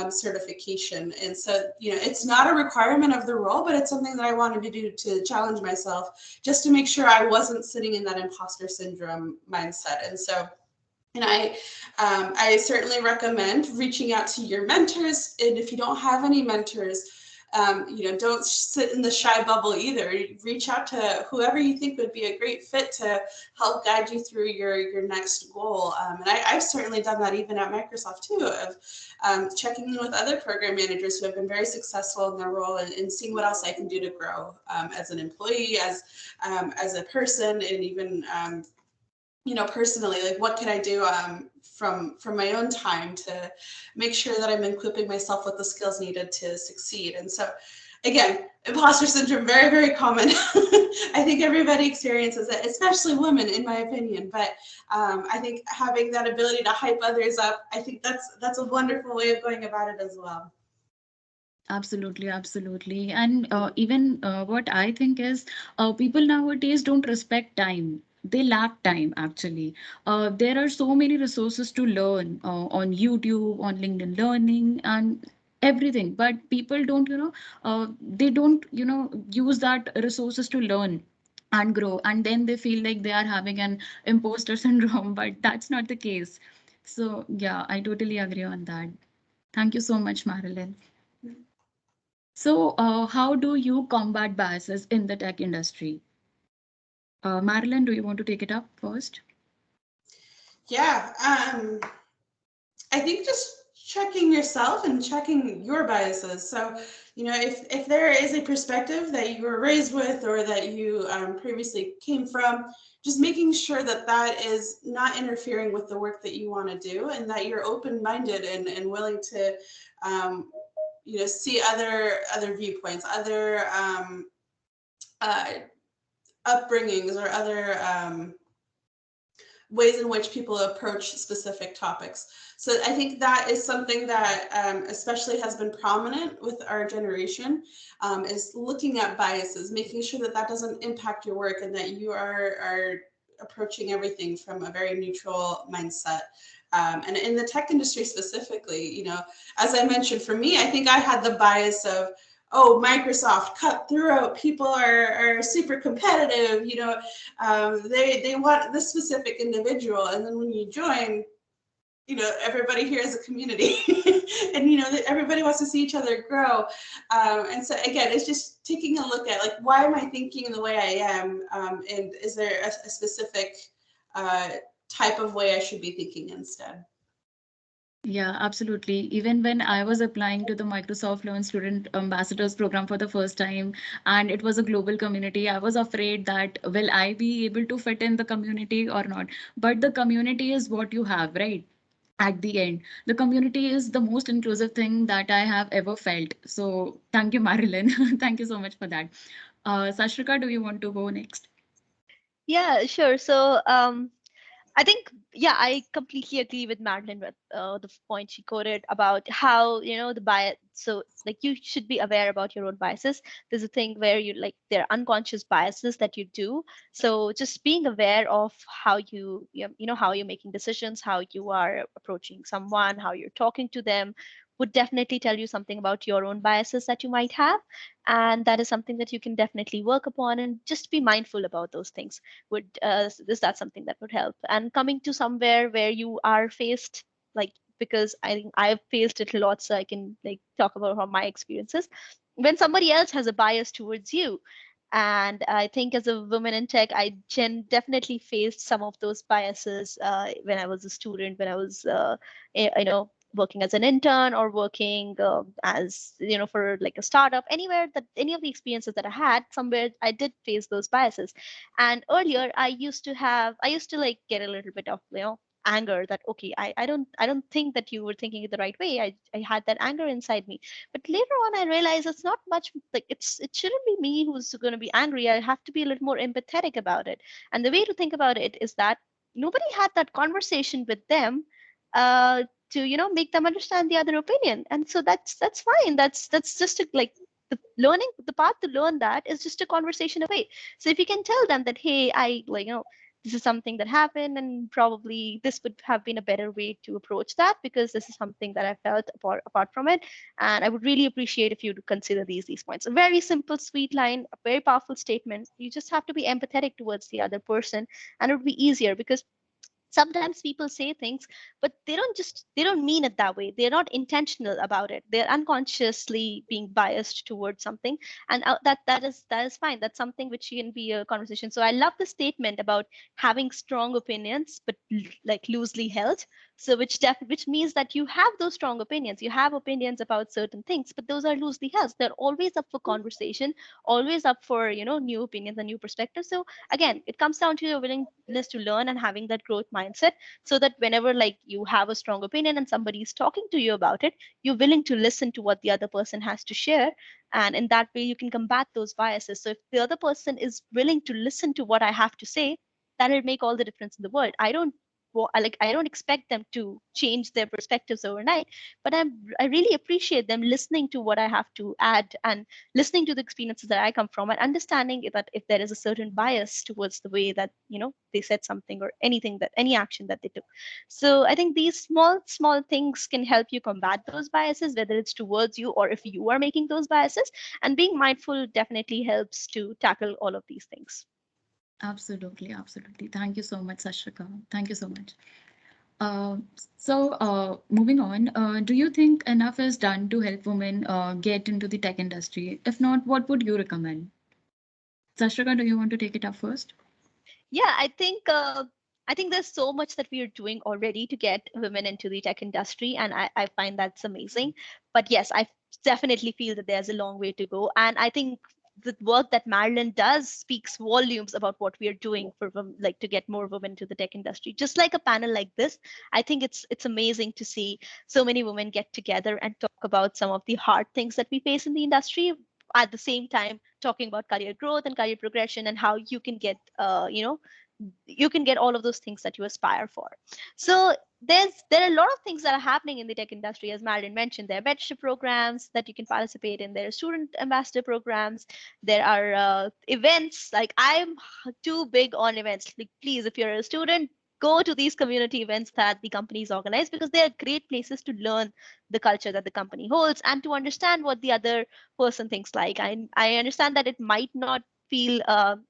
certification. And so, it's not a requirement of the role, but it's something that I wanted to do to challenge myself, just to make sure I wasn't sitting in that imposter syndrome mindset. And so, and I certainly recommend reaching out to your mentors. And if you don't have any mentors, don't sit in the shy bubble either. Reach out to whoever you think would be a great fit to help guide you through your next goal. And I've certainly done that even at Microsoft too, of checking in with other program managers who have been very successful in their role, and seeing what else I can do to grow as an employee, as a person, and even personally, like what can I do from my own time to make sure that I'm equipping myself with the skills needed to succeed. And so, again, imposter syndrome, very, very common. I think everybody experiences it, especially women, in my opinion. But I think having that ability to hype others up, I think that's a wonderful way of going about it as well. Absolutely, absolutely. And even what I think is people nowadays don't respect time. They lack time, actually. There are so many resources to learn on YouTube, on LinkedIn Learning, and everything. But people don't, they don't, use that resources to learn and grow. And then they feel like they are having an imposter syndrome, but that's not the case. So, yeah, I totally agree on that. Thank you so much, Marilyn. So, how do you combat biases in the tech industry? Marilyn, do you want to take it up first? Yeah, I think just checking yourself and checking your biases. So, if there is a perspective that you were raised with, or that you previously came from, just making sure that that is not interfering with the work that you want to do, and that you're open-minded and willing to see other viewpoints, other upbringings, or other ways in which people approach specific topics. So I think that is something that especially has been prominent with our generation, is looking at biases, making sure that that doesn't impact your work, and that you are approaching everything from a very neutral mindset. And in the tech industry specifically, as I mentioned, for me, I think I had the bias of, oh, Microsoft, cutthroat, people are super competitive, they want this specific individual. And then when you join, everybody here is a community and, everybody wants to see each other grow. And so again, it's just taking a look at, like, why am I thinking the way I am? And is there a specific type of way I should be thinking instead? Yeah, absolutely. Even when I was applying to the Microsoft Learn Student Ambassadors program for the first time, and it was a global community, I was afraid that, will I be able to fit in the community or not? But the community is what you have, right? At the end, the community is the most inclusive thing that I have ever felt. So thank you, Marilyn. Thank you so much for that. Sashrika, do you want to go next? Yeah, sure. So I think, yeah, I completely agree with Madeline with the point she quoted about how, the bias. So, like, you should be aware about your own biases. There's a thing where there are unconscious biases that you do. So, just being aware of how how you're making decisions, how you are approaching someone, how you're talking to them, would definitely tell you something about your own biases that you might have. And that is something that you can definitely work upon, and just be mindful about those things would is that something that would help. And coming to somewhere where you are faced, like, because I think I've faced it a lot, so I can talk about how my experiences, when somebody else has a bias towards you. And I think as a woman in tech, I definitely faced some of those biases when I was a student, when I was working as an intern, or working as for like a startup, anywhere, that any of the experiences that I had, somewhere I did face those biases. And earlier I used to like get a little bit of anger that, okay, I don't think that you were thinking it the right way. I had that anger inside me. But later on I realized it's not much, like, it shouldn't be me who's going to be angry. I have to be a little more empathetic about it. And the way to think about it is that nobody had that conversation with them to make them understand the other opinion. And so that's fine. That's just like the path to learn that is just a conversation away. So if you can tell them that, hey, I this is something that happened, and probably this would have been a better way to approach that, because this is something that I felt apart from it. And I would really appreciate if you would consider these points. A very simple, sweet line, a very powerful statement. You just have to be empathetic towards the other person, and it would be easier, because sometimes people say things, but they don't mean it that way. They're not intentional about it. They're unconsciously being biased towards something, and that is fine. That's something which can be a conversation. So I love the statement about having strong opinions but like loosely held. So which means that you have those strong opinions, you have opinions about certain things, but those are loosely held. They're always up for conversation, always up for new opinions and new perspectives. So again, it comes down to your willingness to learn and having that growth mindset, so that whenever like you have a strong opinion and somebody is talking to you about it, you're willing to listen to what the other person has to share. And in that way you can combat those biases. So if the other person is willing to listen to what I have to say, that'll make all the difference in the world. I don't expect them to change their perspectives overnight, but I really appreciate them listening to what I have to add, and listening to the experiences that I come from, and understanding that if there is a certain bias towards the way that they said something, or any action that they took. So I think these small things can help you combat those biases, whether it's towards you or if you are making those biases. And being mindful definitely helps to tackle all of these things. Absolutely, absolutely. Thank you so much, Sashrika. Thank you so much. So moving on, do you think enough is done to help women get into the tech industry? If not, what would you recommend? Sashrika, do you want to take it up first? Yeah, I think there's so much that we are doing already to get women into the tech industry, and I find that's amazing. But yes, I definitely feel that there's a long way to go, and I think the work that Marilyn does speaks volumes about what we are doing for like to get more women to the tech industry. Just like a panel like this, I think it's amazing to see so many women get together and talk about some of the hard things that we face in the industry, at the same time talking about career growth and career progression, and how you can get you can get all of those things that you aspire for. So there are a lot of things that are happening in the tech industry. As Marilyn mentioned, there are mentorship programs that you can participate in, there are student ambassador programs, there are events. Like, I'm too big on events. Like, please, if you're a student, go to these community events that the companies organize, because they are great places to learn the culture that the company holds and to understand what the other person thinks. Like, I understand that it might not feel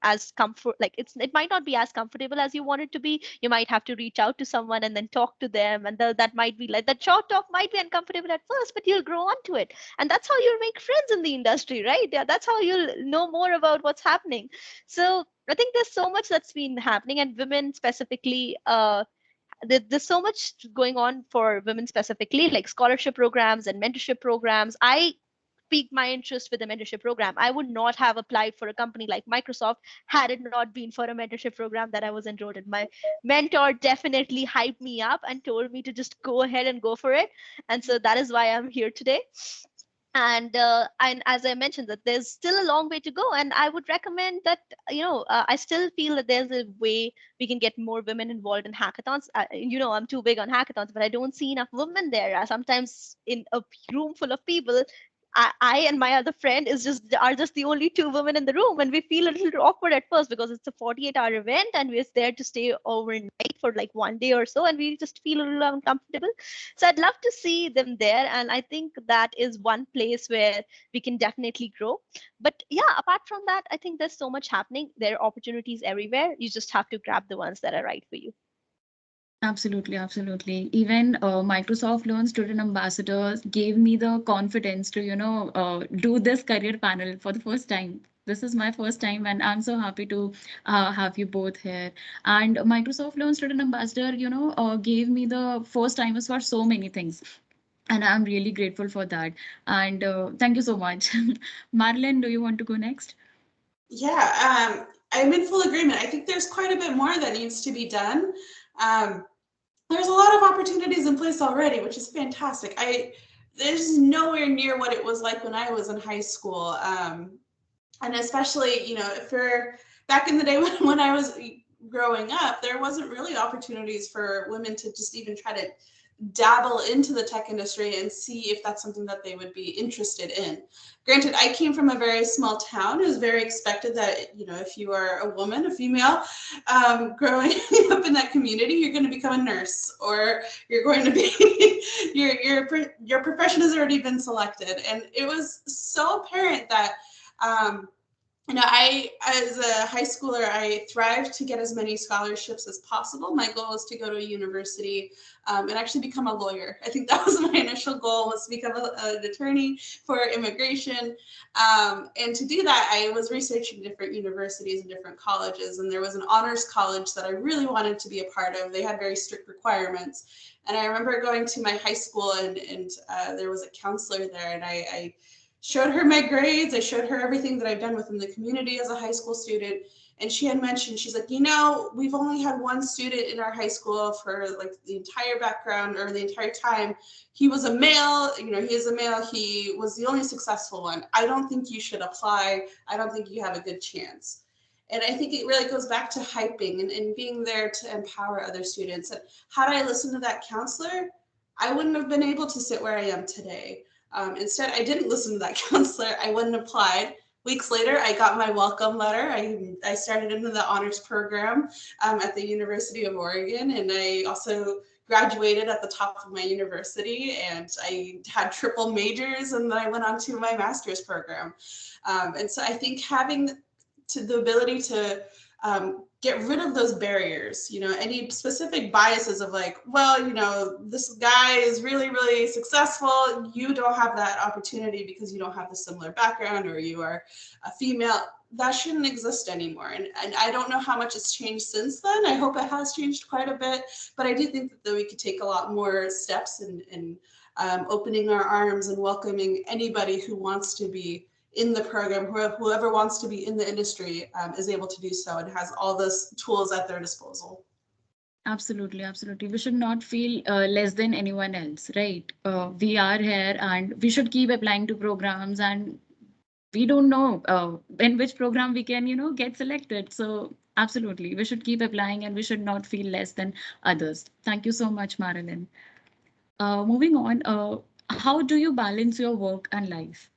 as comfort, like it might not be as comfortable as you want it to be. You might have to reach out to someone and then talk to them, and that might be like, that short talk might be uncomfortable at first, but you'll grow onto it, and that's how you'll make friends in the industry, right? Yeah, that's how you'll know more about what's happening. So I think there's so much that's been happening, and women specifically, there's so much going on for women specifically, like scholarship programs and mentorship programs. I piqued my interest with the mentorship program. I would not have applied for a company like Microsoft had it not been for a mentorship program that I was enrolled in. My mentor definitely hyped me up and told me to just go ahead and go for it. And so that is why I'm here today. And as I mentioned, that there's still a long way to go, and I would recommend that I still feel that there's a way we can get more women involved in hackathons. I'm too big on hackathons, but I don't see enough women there. Sometimes in a room full of people, I and my other friend are just the only two women in the room, and we feel a little awkward at first because it's a 48-hour event and we're there to stay overnight for like one day or so, and we just feel a little uncomfortable. So I'd love to see them there, and I think that is one place where we can definitely grow. But yeah, apart from that, I think there's so much happening. There are opportunities everywhere. You just have to grab the ones that are right for you. Absolutely, absolutely. Even Microsoft Learn Student Ambassadors gave me the confidence to, do this career panel for the first time. This is my first time, and I'm so happy to have you both here. And Microsoft Learn Student Ambassador, gave me the first timers for so many things. And I'm really grateful for that. And thank you so much. Marilyn, do you want to go next? Yeah, I'm in full agreement. I think there's quite a bit more that needs to be done. There's a lot of opportunities in place already, which is fantastic. There's nowhere near what it was like when I was in high school. And especially, if you're back in the day when I was growing up, there wasn't really opportunities for women to just even try to dabble into the tech industry and see if that's something that they would be interested in. Granted, I came from a very small town. It was very expected that, you know, if you are a woman, a female, growing up in that community, you're going to become a nurse, or you're going to be, your profession has already been selected. And it was so apparent that, you know, as a high schooler, I thrived to get as many scholarships as possible. My goal was to go to a university and actually become a lawyer. I think that was my initial goal, was to become an attorney for immigration. And to do that, I was researching different universities and different colleges. And there was an honors college that I really wanted to be a part of. They had very strict requirements. And I remember going to my high school, and there was a counselor there, and I showed her my grades. I showed her everything that I've done within the community as a high school student. And she had mentioned, she's like, you know, we've only had one student in our high school for like the entire background, or the entire time. He was a male, you know, he is a male. He was the only successful one. I don't think you should apply. I don't think you have a good chance. And I think it really goes back to hyping and being there to empower other students. And had I listened to that counselor, I wouldn't have been able to sit where I am today. Instead, I didn't listen to that counselor. I wouldn't have applied. Weeks later, I got my welcome letter. I started into the honors program at the University of Oregon, and I also graduated at the top of my university, and I had triple majors, and then I went on to my master's program. And so I think having the ability to get rid of those barriers, you know, any specific biases of like, well, you know, this guy is really, really successful. You don't have that opportunity because you don't have the similar background, or you are a female. That shouldn't exist anymore. And I don't know how much it's changed since then. I hope it has changed quite a bit, but I do think that we could take a lot more steps in opening our arms and welcoming anybody who wants to be in the program. Whoever wants to be in the industry is able to do so and has all those tools at their disposal. Absolutely, absolutely. We should not feel less than anyone else, right? We are here and we should keep applying to programs, and we don't know in which program we can, you know, get selected. So absolutely, we should keep applying and we should not feel less than others. Thank you so much, Marilyn. Moving on, how do you balance your work and life?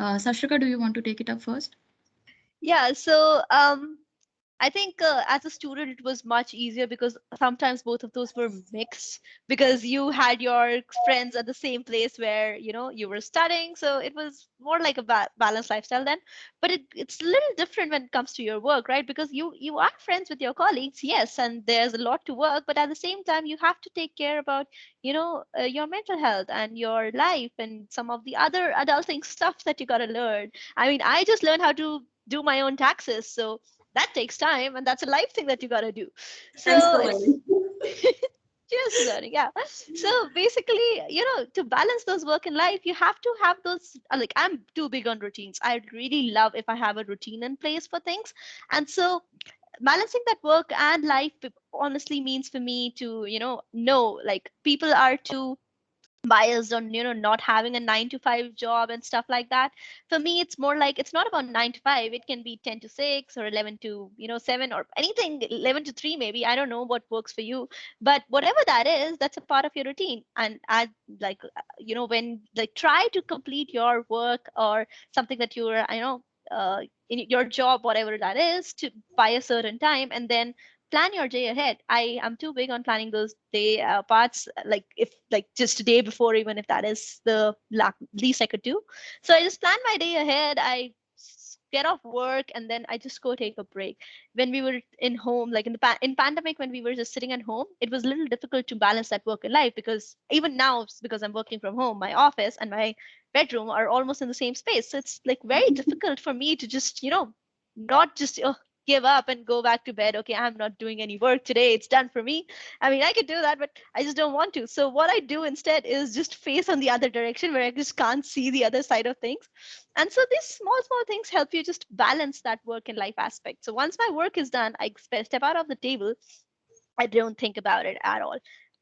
Sashrika, do you want to take it up first? Yeah, so I think as a student, it was much easier because sometimes both of those were mixed, because you had your friends at the same place where, you know, you were studying. So it was more like a balanced lifestyle then. But it's a little different when it comes to your work, right? Because you are friends with your colleagues, yes, and there's a lot to work. But at the same time, you have to take care about, you know, your mental health and your life and some of the other adulting stuff that you got to learn. I mean, I just learned how to do my own taxes. So that takes time, and that's a life thing that you got to do. So it's just learning, yeah. So basically, you know, to balance those work and life, you have to have those, like, I'm too big on routines. I really love if I have a routine in place for things. And so balancing that work and life honestly means for me to, you know, like, people are too biased on, you know, not having a 9 to 5 job and stuff like that. For me, it's more like, it's not about 9 to 5. It can be 10 to 6 or 11 to, you know, 7, or anything, 11 to 3 maybe. I don't know what works for you, but whatever that is, that's a part of your routine. And add, like, you know, when, like, try to complete your work or something that you're, you know, in your job, whatever that is, to by a certain time, and then plan your day ahead. I am too big on planning those day parts, like, if, like, just a day before, even if that is the least I could do. So I just plan my day ahead. I get off work and then I just go take a break. When we were in home, like in the in pandemic, when we were just sitting at home, it was a little difficult to balance that work and life, because even now, because I'm working from home, my office and my bedroom are almost in the same space. So it's like very difficult for me to just, you know, not just give up and go back to bed. Okay, I'm not doing any work today. It's done for me. I mean, I could do that, but I just don't want to. So what I do instead is just face on the other direction where I just can't see the other side of things. And so these small things help you just balance that work and life aspect. So once my work is done, I step out of the table. I don't think about it at all.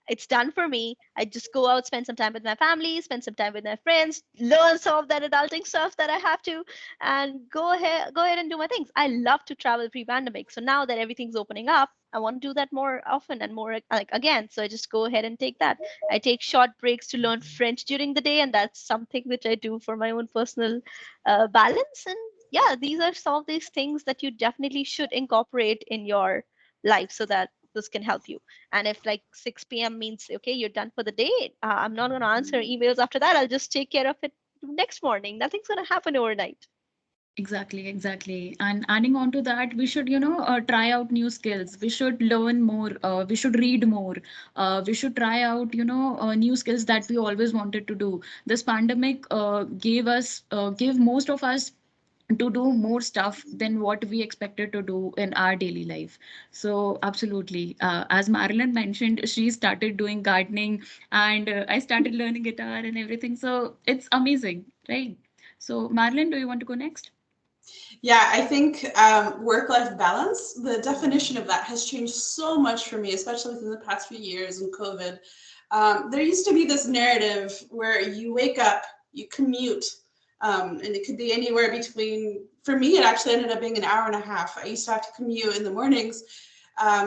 it's done for me. I just go out, spend some time with my family, spend some time with my friends, learn some of that adulting stuff that I have to, and go ahead and do my things. I love to travel pre-pandemic. So now that everything's opening up, I want to do that more often and more like again. So I just go ahead and take that. I take short breaks to learn French during the day, and that's something which I do for my own personal balance. And yeah, these are some of these things that you definitely should incorporate in your life so that this can help you. And if like 6 p.m. means, okay, you're done for the day, I'm not going to answer emails after that. I'll just take care of it next morning. Nothing's going to happen overnight. Exactly, exactly. And adding on to that, we should, try out new skills. We should learn more. We should read more. We should try out, new skills that we always wanted to do. This pandemic gave most of us to do more stuff than what we expected to do in our daily life. So absolutely, as Marilyn mentioned, she started doing gardening, and I started learning guitar and everything. So it's amazing, right? So Marilyn, do you want to go next? Yeah, I think work-life balance, the definition of that has changed so much for me, especially within the past few years in COVID. There used to be this narrative where you wake up, you commute, and it could be anywhere between, for me, it actually ended up being an hour and a half. I used to have to commute in the mornings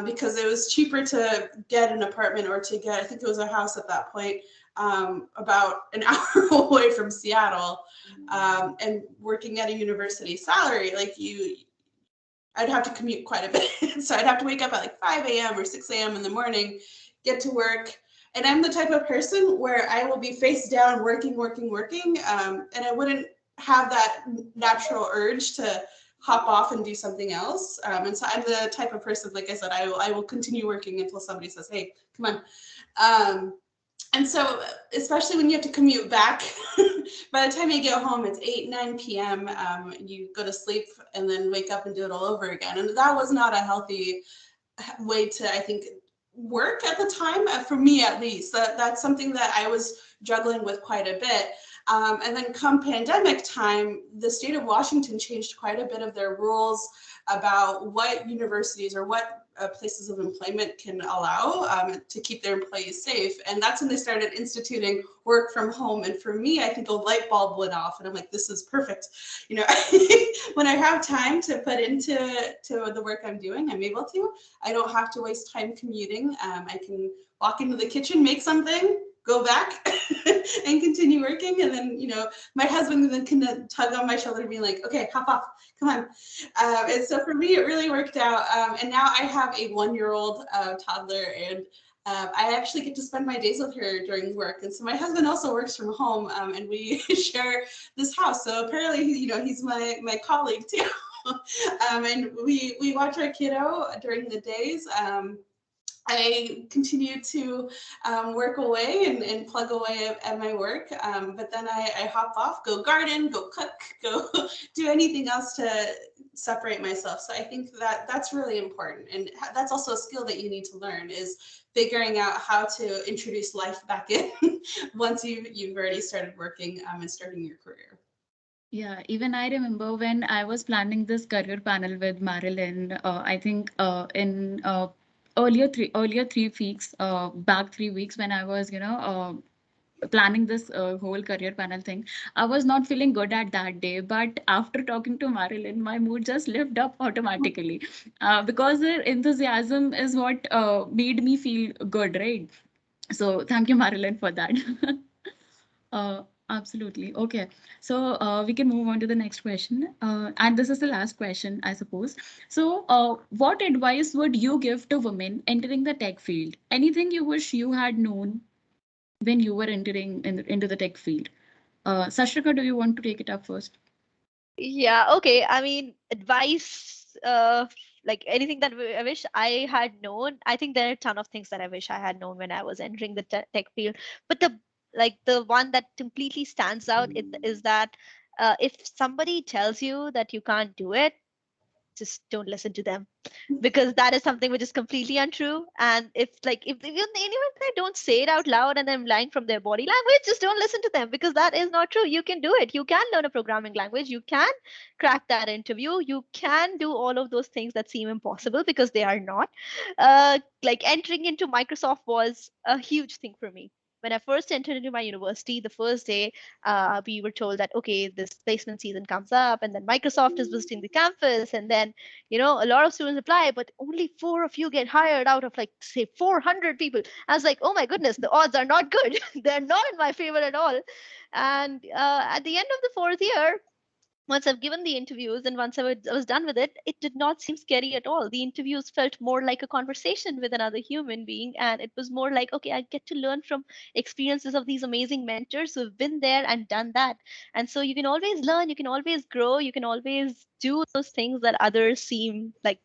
because it was cheaper to get an apartment or to get, I think it was a house at that point, about an hour away from Seattle, and working at a university salary, like I'd have to commute quite a bit. So I'd have to wake up at like 5 a.m. or 6 a.m. in the morning, get to work. And I'm the type of person where I will be face down working, and I wouldn't have that natural urge to hop off and do something else. And so I'm the type of person, like I said, I will continue working until somebody says, hey, come on. And so, especially when you have to commute back, by the time you get home, it's 8, 9 p.m. You go to sleep and then wake up and do it all over again. And that was not a healthy way to, I think, work at the time, for me at least. That's something that I was juggling with quite a bit. And then come pandemic time, the state of Washington changed quite a bit of their rules about what universities or what places of employment can allow to keep their employees safe. And that's when they started instituting work from home. And for me, I think a light bulb went off and I'm like, this is perfect. You know, when I have time to put into the work I'm doing, I'm able to. I don't have to waste time commuting. I can walk into the kitchen, make something, go back and continue working. And then, you know, my husband then can tug on my shoulder and be like, okay, hop off, come on. And so for me, it really worked out. And now I have a 1-year-old toddler, and I actually get to spend my days with her during work. And so my husband also works from home, and we share this house. So apparently, you know, he's my colleague too. And we watch our kiddo during the days. I continue to work away and plug away at my work, but then I hop off, go garden, go cook, go do anything else to separate myself. So I think that that's really important, and that's also a skill that you need to learn, is figuring out how to introduce life back in once you've already started working and starting your career. Yeah, even I remember when I was planning this career panel with Marilyn, I think in earlier 3 weeks, back 3 weeks, when I was, planning this whole career panel thing, I was not feeling good at that day. But after talking to Marilyn, my mood just lifted up automatically, because their enthusiasm is what made me feel good, right? So thank you, Marilyn, for that. Uh, Absolutely. Okay. So we can move on to the next question. And this is the last question, I suppose. So what advice would you give to women entering the tech field? Anything you wish you had known when you were entering into the tech field? Sashrika, do you want to take it up first? Yeah, okay. I mean, advice, like anything that I wish I had known. I think there are a ton of things that I wish I had known when I was entering the tech field. But the one that completely stands out is that if somebody tells you that you can't do it, just don't listen to them, because that is something which is completely untrue. And if even if they don't say it out loud and then lying from their body language, just don't listen to them, because that is not true. You can do it. You can learn a programming language. You can crack that interview. You can do all of those things that seem impossible, because they are not. Like entering into Microsoft was a huge thing for me. When I first entered into my university, the first day, we were told that, okay, this placement season comes up, and then Microsoft is visiting the campus, and then, a lot of students apply, but only 4 of you get hired out of, like, say, 400 people. I was like, oh my goodness, the odds are not good. They're not in my favor at all. And at the end of the 4th year, once I've given the interviews and once I was done with it, it did not seem scary at all. The interviews felt more like a conversation with another human being. And it was more like, okay, I get to learn from experiences of these amazing mentors who've been there and done that. And so you can always learn, you can always grow, you can always do those things that others seem like,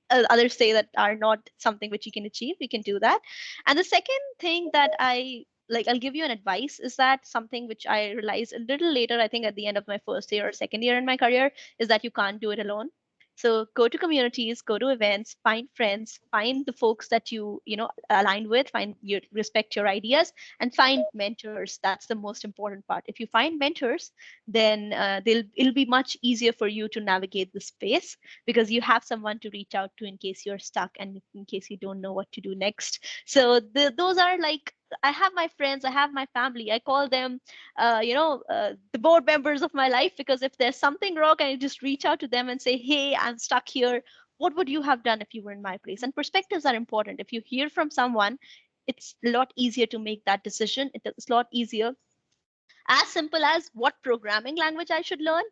others say that are not something which you can achieve. We can do that. And the second thing that I'll give you an advice, is that something which I realized a little later, I think at the end of my first year or second year in my career, is that you can't do it alone. So go to communities, go to events, find friends, find the folks that you know align with, find you respect your ideas, and find mentors. That's the most important part. If you find mentors, then it'll be much easier for you to navigate the space, because you have someone to reach out to in case you're stuck and in case you don't know what to do next. So those are like, I have my friends, I have my family. I call them, the board members of my life, because if there's something wrong, I just reach out to them and say, hey, I'm stuck here. What would you have done if you were in my place? And perspectives are important. If you hear from someone, it's a lot easier to make that decision. It's a lot easier. As simple as what programming language I should learn.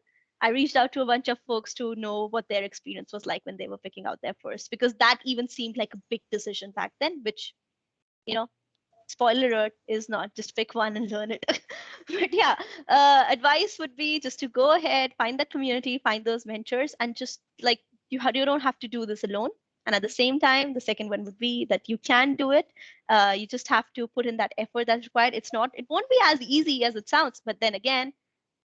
I reached out to a bunch of folks to know what their experience was like when they were picking out their first, because that even seemed like a big decision back then, which, you know, spoiler alert, is not. Just pick one and learn it. But yeah, advice would be just to go ahead, find that community, find those mentors, and just like, you don't have to do this alone. And at the same time, the second one would be that you can do it. You just have to put in that effort that's required. It won't be as easy as it sounds, but then again,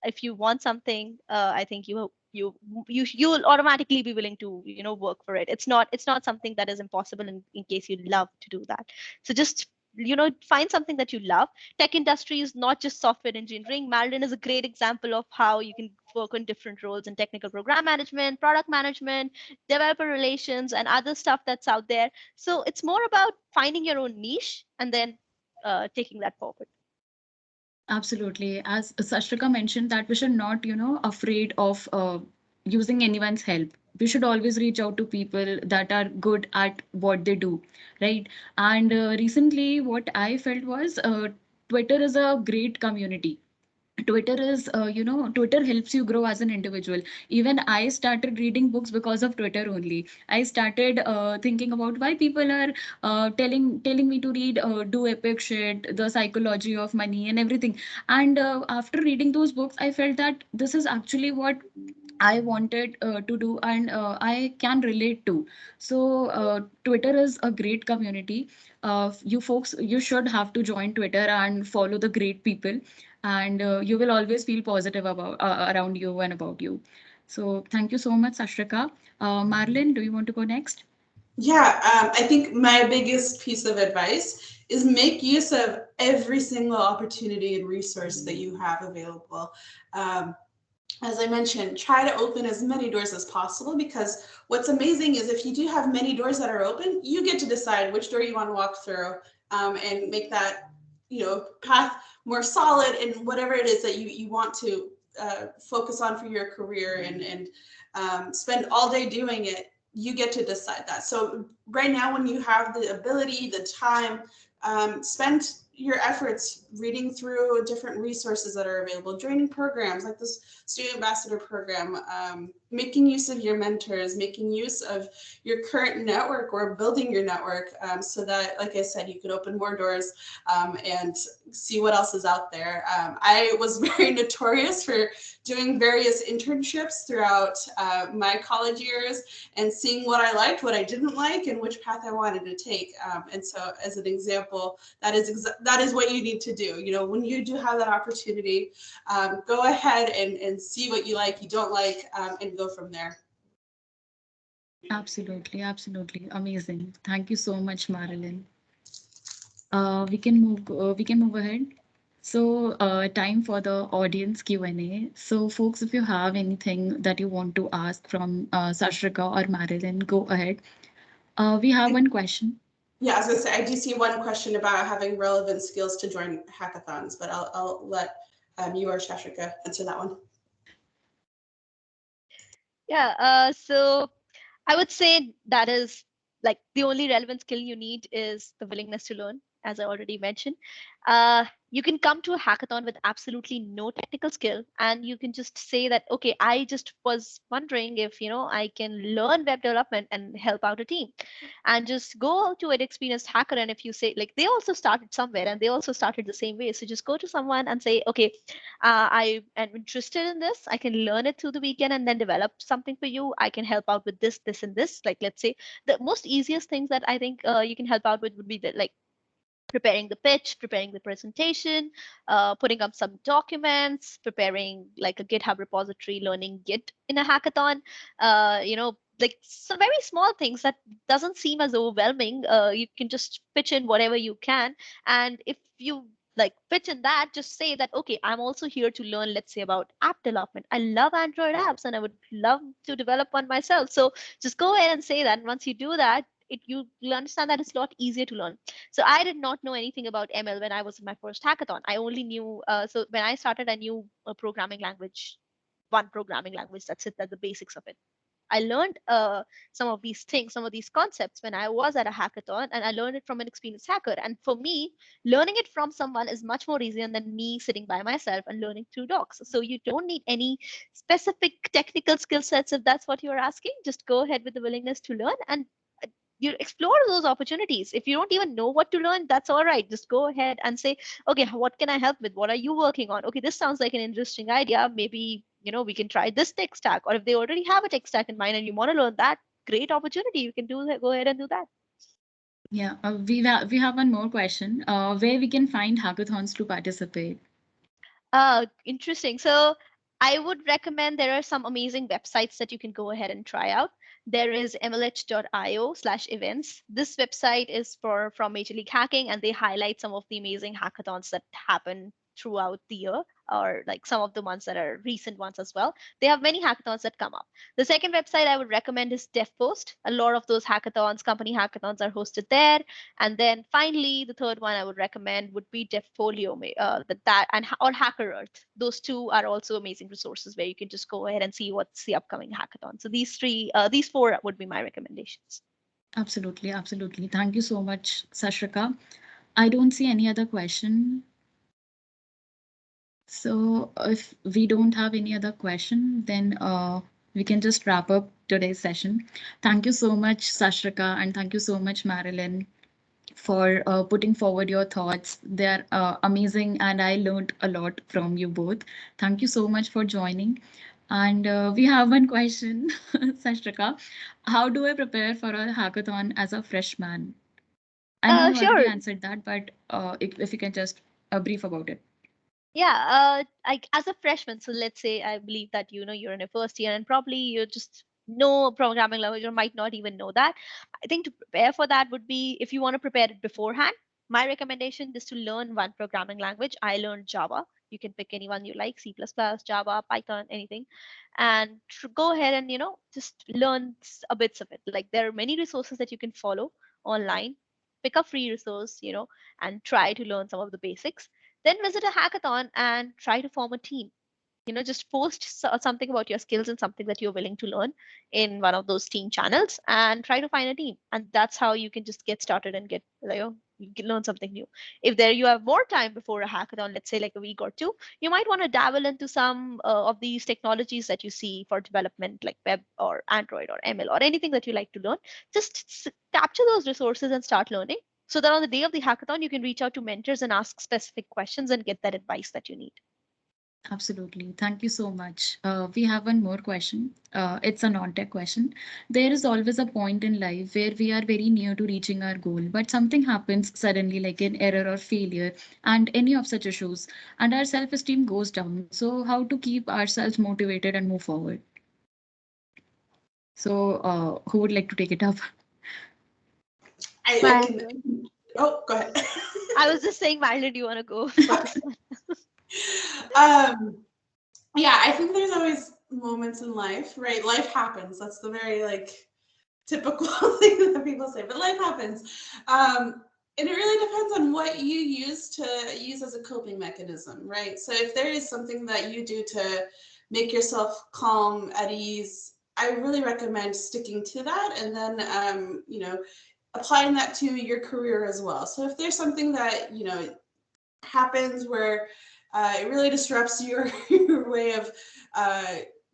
if you want something, I think you'll automatically be willing to work for it. It's not something that is impossible in case you love to do that. So just find something that you love. Tech industry is not just software engineering. Marilyn is a great example of how you can work on different roles in technical program management, product management, developer relations, and other stuff that's out there. So it's more about finding your own niche and then taking that forward. Absolutely. As Sashrika mentioned, that we should not, afraid of using anyone's help. We should always reach out to people that are good at what they do, right? And recently, what I felt was Twitter is a great community. Twitter helps you grow as an individual. Even I started reading books because of Twitter only. I started thinking about why people are telling me to read Do Epic Shit, The Psychology of Money, and everything. And after reading those books, I felt that this is actually what I wanted to do, and I can relate to. So Twitter is a great community. You folks, you should have to join Twitter and follow the great people, and you will always feel positive about around you and about you. So thank you so much, Sashrika. Marilyn, do you want to go next? Yeah, I think my biggest piece of advice is make use of every single opportunity and resource that you have available. As I mentioned, try to open as many doors as possible, because what's amazing is if you do have many doors that are open, you get to decide which door you want to walk through, and make that path more solid in whatever it is that you want to focus on for your career, and spend all day doing it. You get to decide that. So right now, when you have the ability, the time, spend your efforts reading through different resources that are available, joining programs like this student ambassador program, making use of your mentors, making use of your current network or building your network, so that, like I said, you could open more doors, and see what else is out there. I was very notorious for doing various internships throughout my college years, and seeing what I liked, what I didn't like, and which path I wanted to take. And so, as an example, that is what you need to do. When you do have that opportunity, go ahead and see what you like, you don't like, and go from there. Absolutely, absolutely. Amazing. Thank you so much, Marilyn. We can move ahead. So, time for the audience Q&A. So, folks, if you have anything that you want to ask from Sashrika or Marilyn, go ahead. We have one question. Yeah, I was gonna say, I do see one question about having relevant skills to join hackathons, but I'll let you or Shashrika answer that one. Yeah, so I would say that is like the only relevant skill you need is the willingness to learn, as I already mentioned. You can come to a hackathon with absolutely no technical skill, and you can just say that, okay, I just was wondering if I can learn web development and help out a team, and just go to an experienced hacker. And if you say like they also started somewhere and they also started the same way, so just go to someone and say, okay, I am interested in this. I can learn it through the weekend and then develop something for you. I can help out with this, this, and this. Like, let's say the most easiest things that I think you can help out with would be the, like preparing the pitch, preparing the presentation, putting up some documents, preparing like a GitHub repository, learning Git in a hackathon. Like some very small things that doesn't seem as overwhelming. You can just pitch in whatever you can, and if you like pitch in that, just say that, okay, I'm also here to learn, let's say, about app development. I love Android apps and I would love to develop one myself. So just go ahead and say that. And once you do that, you'll understand that it's a lot easier to learn. So I did not know anything about ML when I was in my first hackathon. I only knew, so when I started, I knew a programming language, one programming language. That's it, that's the basics of it. I learned some of these things, some of these concepts when I was at a hackathon, and I learned it from an experienced hacker. And for me, learning it from someone is much more easier than me sitting by myself and learning through docs. So you don't need any specific technical skill sets if that's what you're asking. Just go ahead with the willingness to learn, and you explore those opportunities. If you don't even know what to learn, that's all right. Just go ahead and say, okay, what can I help with? What are you working on? Okay, this sounds like an interesting idea. Maybe we can try this tech stack. Or if they already have a tech stack in mind and you want to learn that, great opportunity. You can do that. Go ahead and do that. Yeah, we have one more question. Where we can find hackathons to participate? Interesting. So I would recommend there are some amazing websites that you can go ahead and try out. There is mlh.io/events. This website is from Major League Hacking, and they highlight some of the amazing hackathons that happen throughout the year, or like some of the ones that are recent ones as well. They have many hackathons that come up. The second website I would recommend is DevPost. A lot of those hackathons, company hackathons, are hosted there. And then finally, the third one I would recommend would be Devfolio, or Hacker Earth. Those two are also amazing resources where you can just go ahead and see what's the upcoming hackathon. So these four would be my recommendations. Absolutely, absolutely. Thank you so much, Sashrika. I don't see any other question. So if we don't have any other question, then we can just wrap up today's session. Thank you so much, Sashrika, and thank you so much, Marilyn, for putting forward your thoughts. They're amazing, and I learned a lot from you both. Thank you so much for joining. And we have one question, Sashrika. How do I prepare for a hackathon as a freshman? I know you already Sure. answered that, but if you can just brief about it. Yeah, as a freshman, so let's say I believe that you're in your first year and probably you just know programming language or might not even know that. I think to prepare for that would be, if you want to prepare it beforehand, my recommendation is to learn one programming language. I learned Java. You can pick anyone you like, C++, Java, Python, anything, and go ahead and just learn a bits of it. Like there are many resources that you can follow online. Pick a free resource, and try to learn some of the basics, then visit a hackathon and try to form a team. Just post something about your skills and something that you're willing to learn in one of those team channels and try to find a team. And that's how you can just get started and get, you can learn something new. If there you have more time before a hackathon, let's say like a week or two, you might want to dabble into some of these technologies that you see for development, like web or Android or ML or anything that you like to learn. Just capture those resources and start learning, so that on the day of the hackathon, you can reach out to mentors and ask specific questions and get that advice that you need. Absolutely. Thank you so much. We have one more question. It's a non-tech question. There is always a point in life where we are very near to reaching our goal, but something happens suddenly, like an error or failure, and any of such issues, and our self-esteem goes down. So, how to keep ourselves motivated and move forward? So who would like to take it up? I Marilyn. can. Oh, go ahead. I was just saying, Marilyn, do you want to go for this one? Yeah, I think there's always moments in life, right? Life happens. That's the very typical thing that people say, but life happens. And it really depends on what you use as a coping mechanism, right? So if there is something that you do to make yourself calm, at ease, I really recommend sticking to that, and then applying that to your career as well. So if there's something that happens where it really disrupts your way of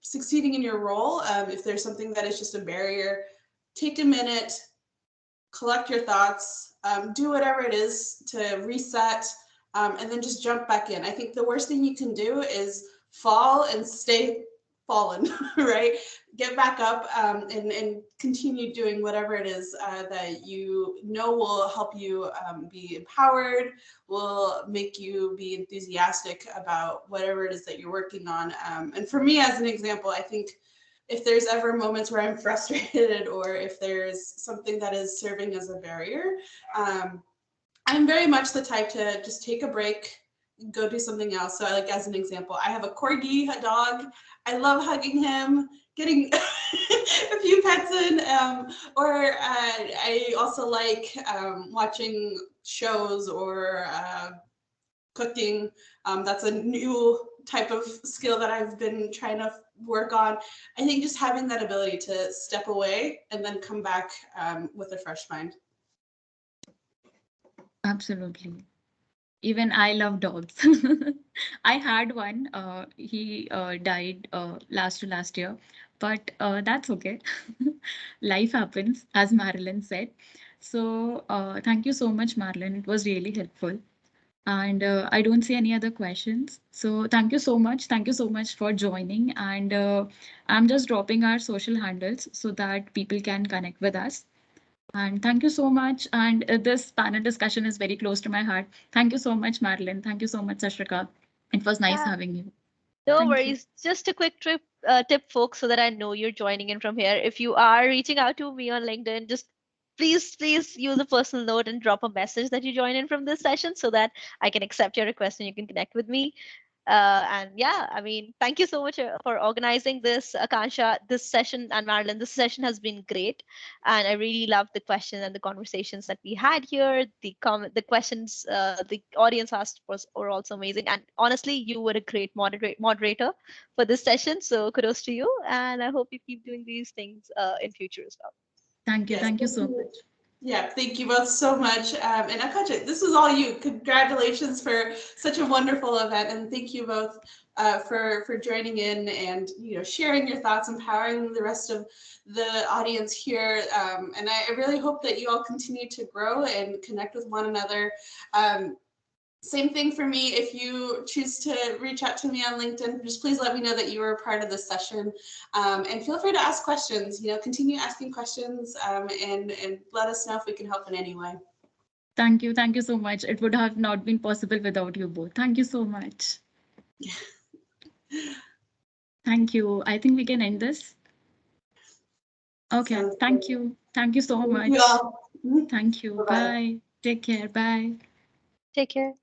succeeding in your role, if there's something that is just a barrier, take a minute, collect your thoughts, do whatever it is to reset, and then just jump back in. I think the worst thing you can do is fall and stay fallen, right? Get back up, and continue doing whatever it is that you know will help you be empowered, will make you be enthusiastic about whatever it is that you're working on. And for me, as an example, I think if there's ever moments where I'm frustrated, or if there's something that is serving as a barrier, I'm very much the type to just take a break, go do something else. So as an example, I have a corgi, a dog. I love hugging him, getting a few pets in, or I also like watching shows or cooking. That's a new type of skill that I've been trying to work on. I think just having that ability to step away and then come back with a fresh mind. Absolutely. Even I love dogs. I had one. He died last year, but that's okay. Life happens, as Marilyn said. So thank you so much, Marilyn. It was really helpful. And I don't see any other questions. So thank you so much. Thank you so much for joining. And I'm just dropping our social handles so that people can connect with us. And thank you so much. And this panel discussion is very close to my heart. Thank you so much, Marilyn. Thank you so much, Sashrika. It was nice Yeah, having you. no Thank you. worries. Just a quick tip, folks, so that I know you're joining in from here. If you are reaching out to me on LinkedIn, just please use a personal note and drop a message that you join in from this session so that I can accept your request and you can connect with me. And yeah, I mean, thank you so much for organizing this, Akansha, this session, and Marilyn. This session has been great, and I really loved the questions and the conversations that we had here. The questions the audience asked were also amazing, and honestly, you were a great moderator for this session. So kudos to you, and I hope you keep doing these things in future as well. Thank you. Yes, thank you so much. Yeah, thank you both so much. And Akansha, this was all you. Congratulations for such a wonderful event, and thank you both for joining in and sharing your thoughts, empowering the rest of the audience here. And I really hope that you all continue to grow and connect with one another. Same thing for me. If you choose to reach out to me on LinkedIn, just please let me know that you were a part of this session. And feel free to ask questions. Continue asking questions, and let us know if we can help in any way. Thank you. Thank you so much. It would have not been possible without you both. Thank you so much. Thank you. I think we can end this. Okay. Sounds Thank great. you. Thank you so much. You all. Thank you. Bye-bye. Bye. Take care. Bye. Take care.